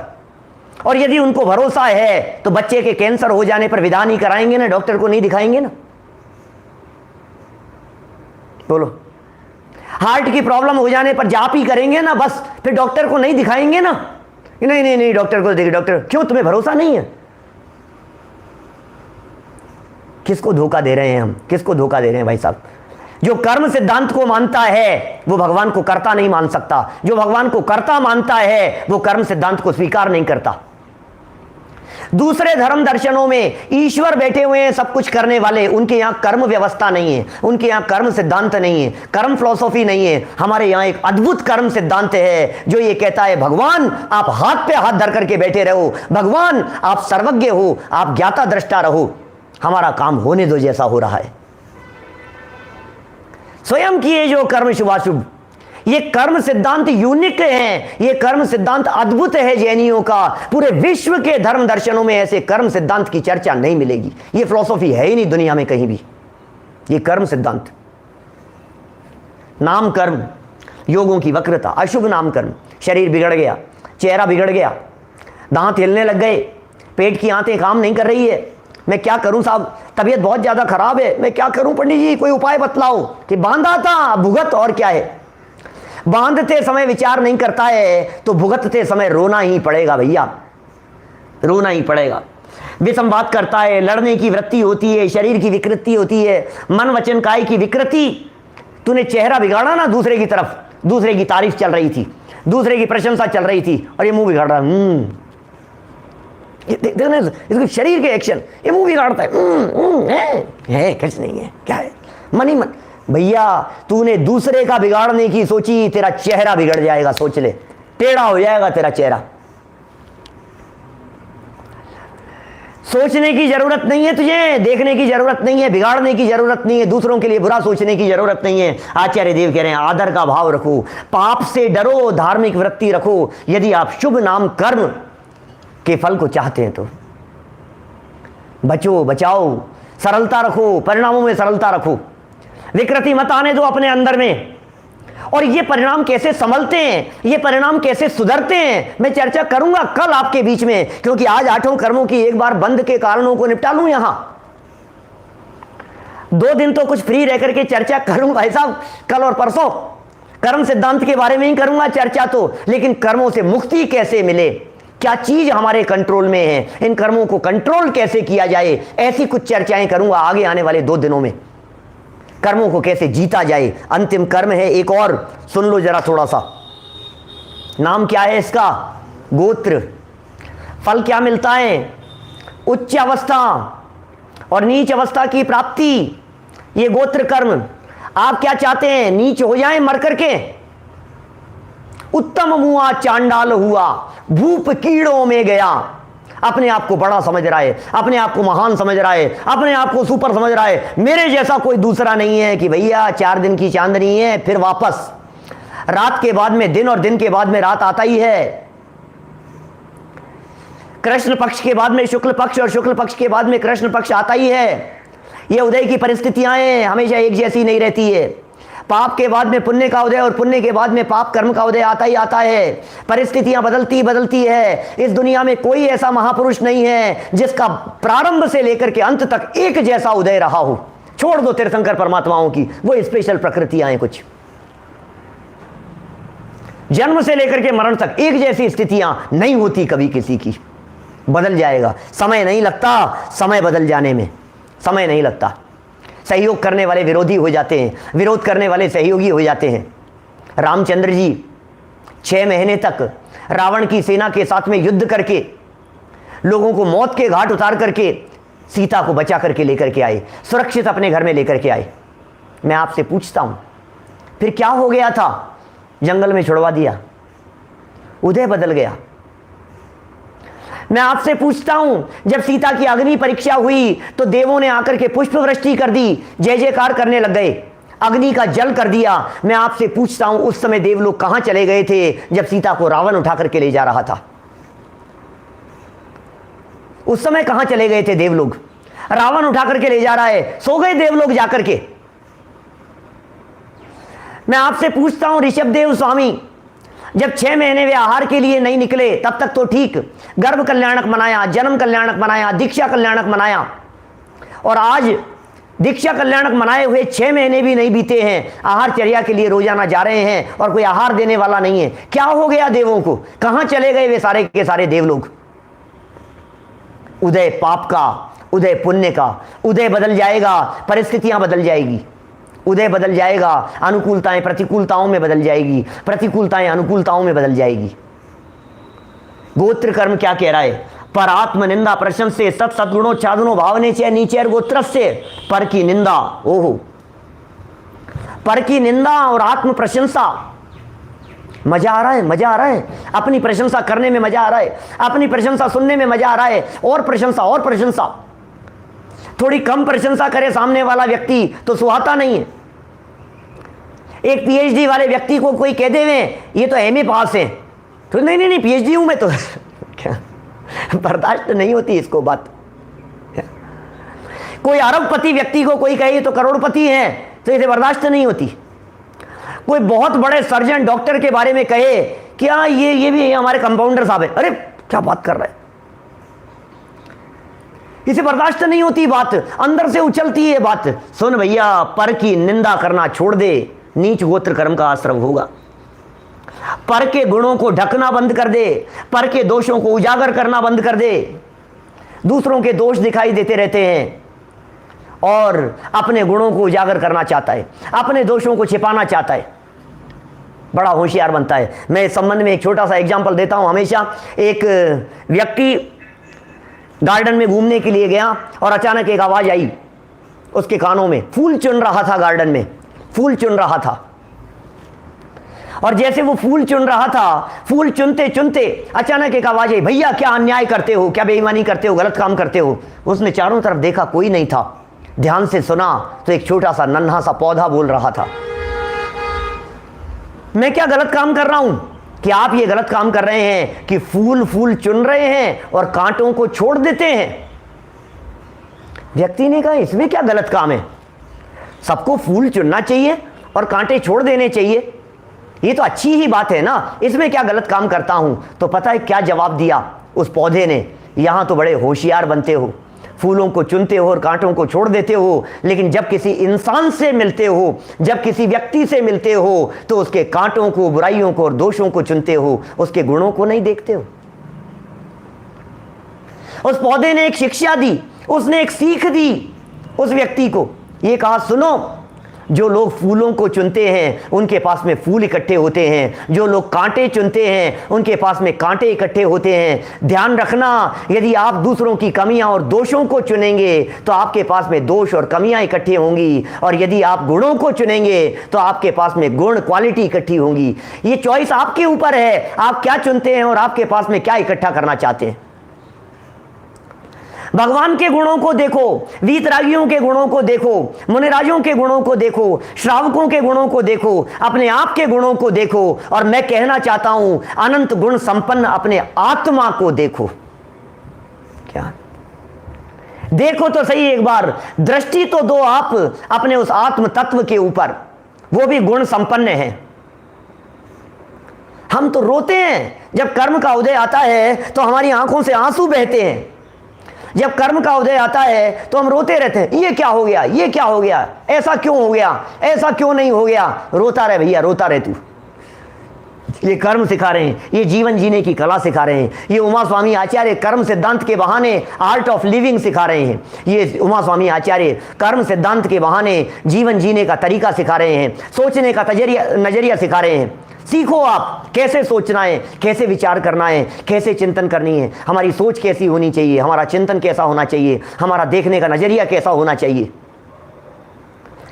और यदि उनको भरोसा है तो बच्चे के कैंसर हो जाने पर विदा नहीं कराएंगे ना, डॉक्टर को नहीं दिखाएंगे ना? बोलो, हार्ट की प्रॉब्लम हो जाने पर जाप ही करेंगे ना बस, फिर डॉक्टर को नहीं दिखाएंगे ना? नहीं, डॉक्टर को देखिए। डॉक्टर क्यों? तुम्हें भरोसा नहीं है? किसको धोखा दे रहे हैं हम? किसको धोखा दे रहे हैं भाई साहब? जो कर्म सिद्धांत को मानता है वो भगवान को कर्ता नहीं मान सकता। जो भगवान को कर्ता मानता है वो कर्म सिद्धांत को स्वीकार नहीं करता। दूसरे धर्म दर्शनों में ईश्वर बैठे हुए हैं सब कुछ करने वाले, उनके यहां कर्म व्यवस्था नहीं है, उनके यहां कर्म सिद्धांत नहीं है, कर्म फिलॉसफी नहीं है। हमारे यहां एक अद्भुत कर्म सिद्धांत है जो ये कहता है भगवान आप हाथ पे हाथ धर करके बैठे रहो, भगवान आप सर्वज्ञ हो, आप ज्ञाता दृष्टा रहो, हमारा काम होने दो जैसा हो रहा है। स्वयं किए जो कर्म शुभाशुभ, ये कर्म सिद्धांत यूनिक है, ये कर्म सिद्धांत अद्भुत है जैनियों का। पूरे विश्व के धर्म दर्शनों में ऐसे कर्म सिद्धांत की चर्चा नहीं मिलेगी। ये फिलॉसफी है ही नहीं दुनिया में कहीं भी, ये कर्म सिद्धांत। नाम कर्म, योगों की वक्रता, अशुभ नाम कर्म, शरीर बिगड़ गया, चेहरा बिगड़ गया, दांत हिलने लग गए, पेट की आंतें काम नहीं कर रही है, मैं क्या करूं साहब, तबीयत बहुत ज्यादा खराब है, मैं क्या करूं पंडित जी, कोई उपाय बतलाओ। कि बांधा था भुगत, और क्या है। बांधते समय विचार नहीं करता है तो भुगतते समय रोना ही पड़ेगा भैया, रोना ही पड़ेगा। विसंवाद करता है, लड़ने की वृत्ति होती है, शरीर की विकृति होती है, मन वचन काय की विकृति। तूने चेहरा बिगाड़ा ना दूसरे की तरफ, दूसरे की तारीफ चल रही थी, दूसरे की प्रशंसा चल रही थी, और ये मुंह बिगाड़ रहा देखना इसको शरीर के एक्शन, ये मुंह बिगाड़ता है कुछ नहीं है, क्या है, मन ही मन। भैया तूने दूसरे का बिगाड़ने की सोची, तेरा चेहरा बिगड़ जाएगा, सोच ले, टेढ़ा हो जाएगा तेरा चेहरा। सोचने की जरूरत नहीं है तुझे, देखने की जरूरत नहीं है, बिगाड़ने की जरूरत नहीं है, दूसरों के लिए बुरा सोचने की जरूरत नहीं है। आचार्य देव कह रहे हैं आदर का भाव रखो, पाप से डरो, धार्मिक वृत्ति रखो। यदि आप शुभ नाम कर्म के फल को चाहते हैं तो बचो, बचाओ, सरलता रखो, परिणामों में सरलता रखो, विकृति मत आने दो अपने अंदर में। और ये परिणाम कैसे संभलते हैं, ये परिणाम कैसे सुधरते हैं, मैं चर्चा करूंगा कल आपके बीच में, क्योंकि आज 8 कर्मों की एक बार बंद के कारणों को निपटा लूं। यहां 2 दिन तो कुछ फ्री रह करके चर्चा करूंगा भाई साहब, कल और परसों कर्म सिद्धांत के बारे में ही करूंगा चर्चा तो, लेकिन कर्मों से मुक्ति कैसे मिले, क्या चीज हमारे कंट्रोल में है, इन कर्मों को कंट्रोल कैसे किया जाए, ऐसी कुछ चर्चाएं करूंगा आगे आने वाले 2 दिनों में। कर्मों को कैसे जीता जाए। अंतिम कर्म है एक और, सुन लो जरा थोड़ा सा। नाम क्या है इसका, गोत्र। फल क्या मिलता है, उच्च अवस्था और नीच अवस्था की प्राप्ति, ये गोत्र कर्म। आप क्या चाहते हैं, नीच हो जाएं मर करके, उत्तम मुआ चांडाल हुआ, भूप कीड़ों में गया। अपने आप को बड़ा समझ रहा है, अपने आप को महान समझ रहा है, अपने आप को सुपर समझ रहा है, मेरे जैसा कोई दूसरा नहीं है। कि भैया 4 दिन की चांदनी है, फिर वापस रात के बाद में दिन और दिन के बाद में रात आता ही है। कृष्ण पक्ष के बाद में शुक्ल पक्ष और शुक्ल पक्ष के बाद में कृष्ण पक्ष आता ही है। ये उदय की परिस्थितियां हैं, हमेशा एक जैसी नहीं रहती है। पाप के बाद में पुण्य का उदय और पुण्य के बाद में पाप कर्म का उदय आता ही आता है। परिस्थितियां बदलती बदलती है। इस दुनिया में कोई ऐसा महापुरुष नहीं है जिसका प्रारंभ से लेकर के अंत तक एक जैसा उदय रहा हो। छोड़ दो तीर्थंकर परमात्माओं की, वो स्पेशल प्रकृतियां हैं कुछ। जन्म से लेकर के मरण तक एक जैसी स्थितियां नहीं होती कभी किसी की। बदल जाएगा, समय नहीं लगता, समय बदल जाने में समय नहीं लगता। सहयोग करने वाले विरोधी हो जाते हैं, विरोध करने वाले सहयोगी हो जाते हैं। रामचंद्र जी 6 महीने तक रावण की सेना के साथ में युद्ध करके लोगों को मौत के घाट उतार करके सीता को बचा करके लेकर के आए, सुरक्षित अपने घर में लेकर के आए। मैं आपसे पूछता हूं फिर क्या हो गया था, जंगल में छुड़वा दिया, उदय बदल गया। मैं आपसे पूछता हूं जब सीता की अग्नि परीक्षा हुई तो देवों ने आकर के पुष्प वृष्टि कर दी, जय जयकार करने लग गए, अग्नि का जल कर दिया। मैं आपसे पूछता हूं उस समय देवलोग कहां चले गए थे जब सीता को रावण उठा करके ले जा रहा था? उस समय कहां चले गए थे देवलोग? रावण उठा करके ले जा रहा है, सो गए देवलोग जाकर के। मैं आपसे पूछता हूं ऋषभदेव स्वामी जब 6 महीने वे आहार के लिए नहीं निकले तब तक तो ठीक, गर्भ कल्याणक मनाया, जन्म कल्याणक मनाया, दीक्षा कल्याणक मनाया, और आज दीक्षा कल्याणक मनाए हुए 6 महीने भी नहीं बीते हैं, आहार चर्या के लिए रोजाना जा रहे हैं और कोई आहार देने वाला नहीं है। क्या हो गया देवों को, कहां चले गए वे सारे के सारे देवलोग? उदय पाप का, उदय पुण्य का, उदय बदल जाएगा, परिस्थितियां बदल जाएगी, उदय बदल जाएगा, अनुकूलताएं प्रतिकूलताओं में बदल जाएगी, प्रतिकूलताएं अनुकूलताओं में बदल जाएगी। गोत्र कर्म क्या कह रहा है? पर आत्म निंदा प्रशंस से सत सद्गुणों चादुनो भावने चे नीचे गोत्र से पर की निंदा। ओहो, पर की निंदा और आत्म प्रशंसा, मजा आ रहा है, मजा आ रहा है, अपनी प्रशंसा करने में मजा आ रहा है, अपनी प्रशंसा सुनने में मजा आ रहा है, और प्रशंसा और प्रशंसा। थोड़ी कम प्रशंसा करे सामने वाला व्यक्ति तो सुहाता नहीं है। एक पीएचडी वाले व्यक्ति को कोई कह दे ये तो एमए पास है, तो नहीं नहीं नहीं पीएचडी हूं मैं तो क्या बर्दाश्त नहीं होती इसको बात। कोई अरबपति व्यक्ति को कोई कहे तो करोड़पति है तो इसे बर्दाश्त नहीं होती। कोई बहुत बड़े सर्जन डॉक्टर के बारे में कहे क्या ये भी हमारे कंपाउंडर साहब है, अरे क्या बात कर रहा है, इसे बर्दाश्त नहीं होती बात, अंदर से उछलती है बात। सुन भैया, पर की निंदा करना छोड़ दे, नीच गोत्र कर्म का आश्रम होगा। पर के गुणों को ढकना बंद कर दे, पर के दोषों को उजागर करना बंद कर दे। दूसरों के दोष दिखाई देते रहते हैं और अपने गुणों को उजागर करना चाहता है, अपने दोषों को छिपाना चाहता है, बड़ा होशियार बनता है। मैं इस संबंध में एक छोटा सा एग्जाम्पल देता हूं हमेशा। एक व्यक्ति गार्डन में घूमने के लिए गया और अचानक एक आवाज आई उसके कानों में। फूल चुन रहा था, गार्डन में फूल चुन रहा था, और जैसे वो फूल चुन रहा था, फूल चुनते चुनते अचानक एक आवाज आई, भैया क्या अन्याय करते हो, क्या बेईमानी करते हो, गलत काम करते हो। उसने चारों तरफ देखा, कोई नहीं था। ध्यान से सुना तो एक छोटा सा नन्हा सा पौधा बोल रहा था, मैं क्या गलत काम कर रहा हूं कि आप ये गलत काम कर रहे हैं कि फूल फूल चुन रहे हैं और कांटों को छोड़ देते हैं। व्यक्ति ने कहा, इसमें क्या गलत काम है, सबको फूल चुनना चाहिए और कांटे छोड़ देने चाहिए, ये तो अच्छी ही बात है ना, इसमें क्या गलत काम करता हूं। तो पता है क्या जवाब दिया उस पौधे ने, यहां तो बड़े होशियार बनते हो, फूलों को चुनते हो और कांटों को छोड़ देते हो, लेकिन जब किसी इंसान से मिलते हो, जब किसी व्यक्ति से मिलते हो तो उसके कांटों को, बुराइयों को और दोषों को चुनते हो, उसके गुणों को नहीं देखते हो। उस पौधे ने एक शिक्षा दी, उसने एक सीख दी उस व्यक्ति को। ये कहा, सुनो, जो लोग फूलों को चुनते हैं उनके पास में फूल इकट्ठे होते हैं, जो लोग कांटे चुनते हैं उनके पास में कांटे इकट्ठे होते हैं। ध्यान रखना, यदि आप दूसरों की कमियां और दोषों को चुनेंगे तो आपके पास में दोष और कमियां इकट्ठी होंगी, और यदि आप गुणों को चुनेंगे तो आपके पास में गुण, क्वालिटी इकट्ठी होंगी। ये चॉइस आपके ऊपर है, आप क्या चुनते हैं और आपके पास में क्या इकट्ठा करना चाहते हैं। भगवान के गुणों को देखो, वीतरागियों के गुणों को देखो, मुनिराजों के गुणों को देखो, श्रावकों के गुणों को देखो, अपने आप के गुणों को देखो, और मैं कहना चाहता हूं अनंत गुण संपन्न अपने आत्मा को देखो। क्या देखो तो सही एक बार, दृष्टि तो दो आप अपने उस आत्म तत्व के ऊपर, वो भी गुण संपन्न है। हम तो रोते हैं जब कर्म का उदय आता है, तो हमारी आंखों से आंसू बहते हैं। जब कर्म का उदय आता है तो हम रोते रहते हैं, ये क्या हो गया, ये क्या हो गया, ऐसा क्यों हो गया, ऐसा क्यों नहीं हो गया। रोता रहे भैया, रोता रहे तू। ये कर्म सिखा रहे हैं, ये जीवन जीने की कला सिखा रहे हैं। ये उमा स्वामी आचार्य कर्म सिद्धांत के बहाने आर्ट ऑफ लिविंग सिखा रहे हैं। ये उमा स्वामी आचार्य कर्म सिद्धांत के बहाने जीवन जीने का तरीका सिखा रहे हैं, सोचने का नजरिया सिखा रहे हैं। सीखो आप कैसे सोचना है, कैसे विचार करना है, कैसे चिंतन करनी है, हमारी सोच कैसी होनी चाहिए, हमारा चिंतन कैसा होना चाहिए, हमारा देखने का नजरिया कैसा होना चाहिए,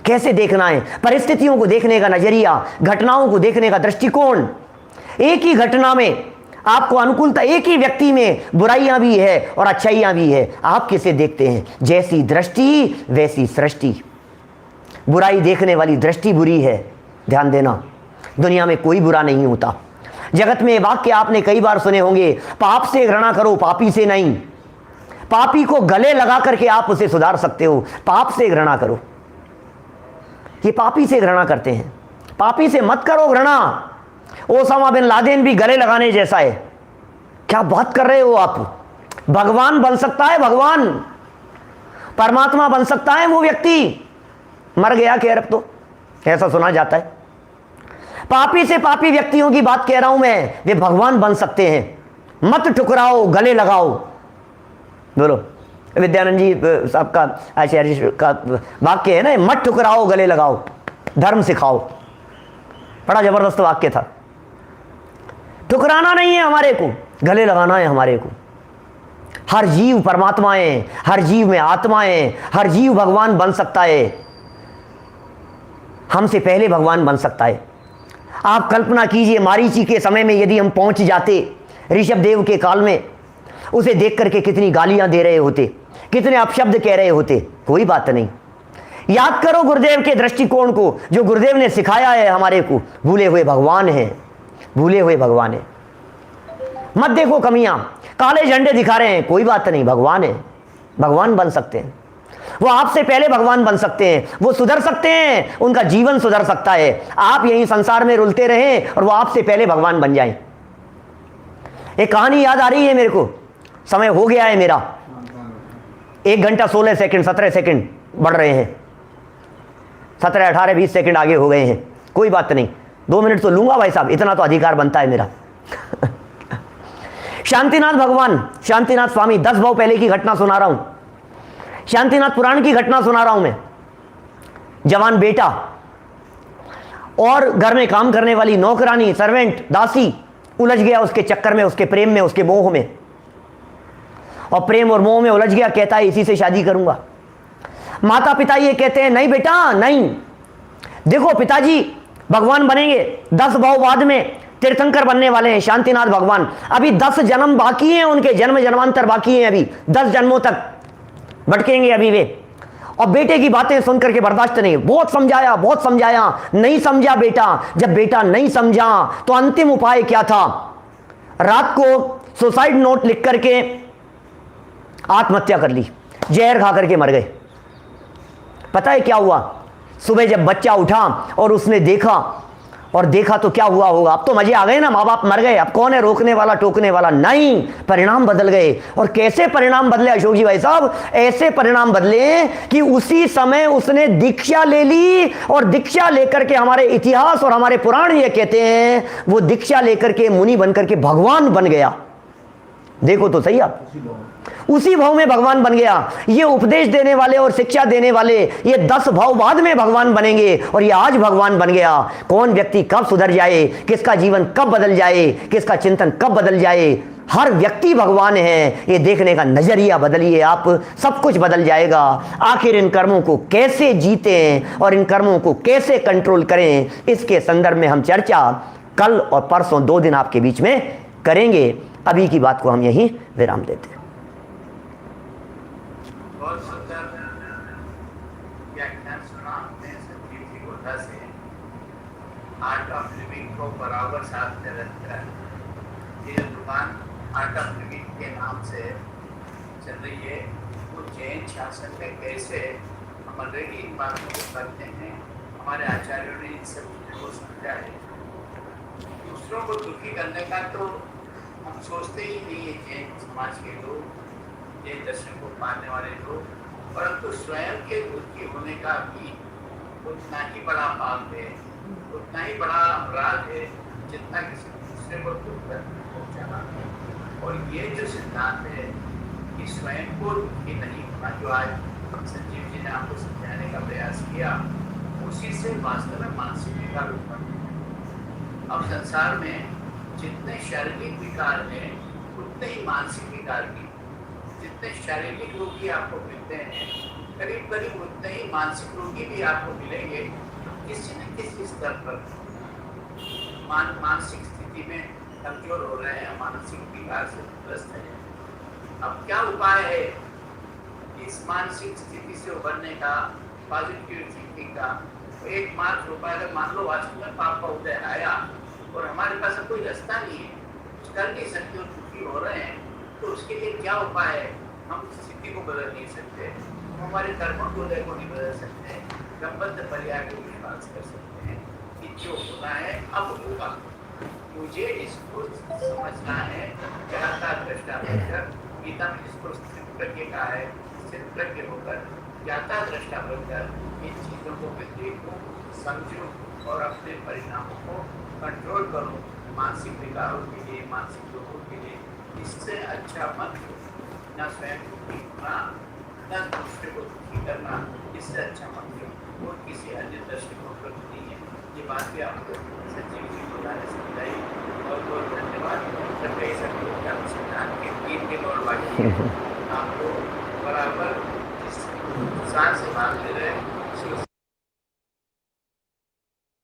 कैसे देखना है, परिस्थितियों को देखने का नजरिया, घटनाओं को देखने का दृष्टिकोण। एक ही घटना में आपको अनुकूलता, एक ही व्यक्ति में बुराइयां भी है और अच्छाइयां भी है, आप किसे देखते हैं। जैसी दृष्टि वैसी सृष्टि। बुराई देखने वाली दृष्टि बुरी है, ध्यान देना। दुनिया में कोई बुरा नहीं होता। जगत में वाक्य आपने कई बार सुने होंगे, पाप से घृणा करो, पापी से नहीं। पापी को गले लगा करके आप उसे सुधार सकते हो, पाप से घृणा करो। ये पापी से घृणा करते हैं, पापी से मत करो घृणा। ओसामा बिन लादेन भी गले लगाने जैसा है। क्या बात कर रहे हो आप। भगवान बन सकता है, भगवान परमात्मा बन सकता है वो व्यक्ति, मर गया खैर अब तो, ऐसा सुना जाता है। पापी से पापी व्यक्तियों की बात कह रहा हूं मैं, वे भगवान बन सकते हैं। मत ठुकराओ, गले लगाओ। बोलो, विद्यानंद जी साहब का, आचार्य का वाक्य है ना, मत ठुकराओ, गले लगाओ, धर्म सिखाओ। बड़ा जबरदस्त वाक्य था। ठुकराना नहीं है हमारे को, गले लगाना है हमारे को। हर जीव परमात्मा है, हर जीव में आत्मा है, हर जीव भगवान बन सकता है, हमसे पहले भगवान बन सकता है। आप कल्पना कीजिए, मारीची के समय में यदि हम पहुंच जाते ऋषभ देव के काल में, उसे देख करके कितनी गालियां दे रहे होते, कितने अपशब्द कह रहे होते। कोई बात नहीं, याद करो गुरुदेव के दृष्टिकोण को, जो गुरुदेव ने सिखाया है हमारे को। भूले हुए भगवान हैं, भूले हुए भगवान है। मत देखो कमियां, काले झंडे दिखा रहे हैं, कोई बात नहीं, भगवान है, भगवान बन सकते हैं। वो आपसे पहले भगवान बन सकते हैं, वो सुधर सकते हैं, उनका जीवन सुधर सकता है। आप यहीं संसार में रुलते रहें और वो आपसे पहले भगवान बन जाएं। एक कहानी याद आ रही है मेरे को, समय हो गया है मेरा, 1 घंटा 16 सेकंड 17 सेकंड बढ़ रहे हैं, 17 18 20 सेकंड आगे हो गए हैं। कोई बात नहीं, 2 मिनट तो लूंगा भाई साहब, इतना तो अधिकार बनता है मेरा। शांतिनाथ भगवान, शांतिनाथ स्वामी, 10 भाव पहले की घटना सुना रहा हूं, शांतिनाथ पुराण की घटना सुना रहा हूं मैं। जवान बेटा और घर में काम करने वाली नौकरानी, सर्वेंट, दासी उलझ गया उसके चक्कर में, उसके प्रेम में, उसके मोह में, और प्रेम और मोह में उलझ गया। कहता है इसी से शादी करूंगा। माता पिता ये कहते हैं नहीं बेटा नहीं, देखो पिताजी भगवान बनेंगे, 10 भाव बाद में तीर्थंकर बनने वाले हैं शांतिनाथ भगवान। अभी 10 जन्म बाकी हैं, उनके जन्म जन्मांतर बाकी हैं, अभी 10 जन्मों तक भटकेंगे अभी वे। और बेटे की बातें सुनकर के बर्दाश्त नहीं, बहुत समझाया, बहुत समझाया, नहीं समझा बेटा। जब बेटा नहीं समझा तो अंतिम उपाय क्या था? रात को सुसाइड नोट लिख करके आत्महत्या कर ली, जहर खा करके मर गए। पता है क्या हुआ? सुबह जब बच्चा उठा और उसने देखा तो क्या हुआ होगा? अब तो मजे आ गए ना, माँ बाप मर गए, अब कौन है रोकने वाला, टोकने वाला? नहीं, परिणाम बदल गए। और कैसे परिणाम बदले अशोक जी भाई साहब? ऐसे परिणाम बदले कि उसी समय उसने दीक्षा ले ली, और दीक्षा लेकर के, हमारे इतिहास और हमारे पुराण ये कहते हैं, वो दीक्षा लेकर के मुनि बनकर के भगवान बन गया। देखो तो सही आप, उसी भाव में भगवान बन गया। ये उपदेश देने वाले और शिक्षा देने वाले ये 10 भाव बाद में भगवान बनेंगे, और ये आज भगवान बन गया। कौन व्यक्ति कब सुधर जाए, किसका जीवन कब बदल जाए, किसका चिंतन कब बदल जाए, हर व्यक्ति भगवान है, ये देखने का नजरिया बदलिए आप, सब कुछ बदल जाएगा। आखिर इन कर्मों को कैसे जीतें और इन कर्मों को कैसे कंट्रोल करें, इसके संदर्भ में हम चर्चा कल और परसों 2 दिन आपके बीच में करेंगे। अभी की बात को हम यहीं विराम देते हैं। बहुत सुंदर व्याख्यान सुना आपने संजीव जी गोधा से। आर्ट ऑफ लिविंग को बराबर साथ में रखकर ये दुकान आर्ट ऑफ लिविंग के नाम से चल रही है। वो जैन शासन में कैसे हम ऑलरेडी इन बातों को करते हैं, हमारे आचार्यों ने इन सब चीज़ों को समझा है। दूसरों को दुखी करने का तो हम सोचते ही नहीं है जैन समाज के लोग, जैन दर्शन को मानने वाले लोग, परंतु स्वयं के दुखी होने का भी उतना ही बड़ा पाप है, उतना ही बड़ा अपराध है जितना किसी दूसरे को दुख पहुंचाना। और ये जो सिद्धांत है कि स्वयं को दुखी नहीं होना, जो आज संजीव जी ने आपको समझाने का प्रयास किया, उसी से वास्तव में मानसिक विकार उत्पन्न है। अब संसार में जितने शारीरिक विकार हैं उतने ही मानसिक विकार भी, जितने शारीरिक रोगी आपको मिलते हैं करीब करीब उतने ही मानसिक रोगी भी आपको मिलेंगे, किसी न किसी स्तर पर मानसिक स्थिति में कमजोर हो रहे हैं, मानसिक विकार से ग्रस्त है। अब क्या उपाय है इस मानसिक स्थिति से उभरने का, पॉजिटिव थिंकिंग का? एकमात्र उपाय, अगर मान लो वास्तव में पाप का उदय आया और हमारे पास कोई रास्ता नहीं है, कुछ कर नहीं सकते और दुखी हो रहे हैं, तो उसके लिए क्या उपाय है? हम स्थिति को बदल नहीं सकते, हम हमारे कर्मों को नहीं बदल सकते, गंबद्ध पर्याय को विश्वास कर सकते हैं कि जो होना है अब होगा। मुझे इसको समझना है, ज्ञाता दृष्टा बनकर, गीता में जिसको स्थित प्रज्ञ कहा है, स्थित प्रज्ञ होकर ज्ञाता दृष्टा बनकर इन चीज़ों को मैं देखूं, समझूं और अपने परिणामों को कंट्रोल करूं। मानसिक विकारों के लिए, मानसिक रोगों के लिए इससे अच्छा मत न स्वयं दुखी होना, न दूसरे को दुखी करना, इससे अच्छा मत हो। और किसी अन्य दृष्टिकोण पर नहीं है। ये बात भी आपको संजीव जी गोधा ने समझाई। बहुत बहुत धन्यवाद। सिद्धांत के 3 दिन और बाकी आप लोग बराबर इस नुकसान से भाग ले रहे हैं।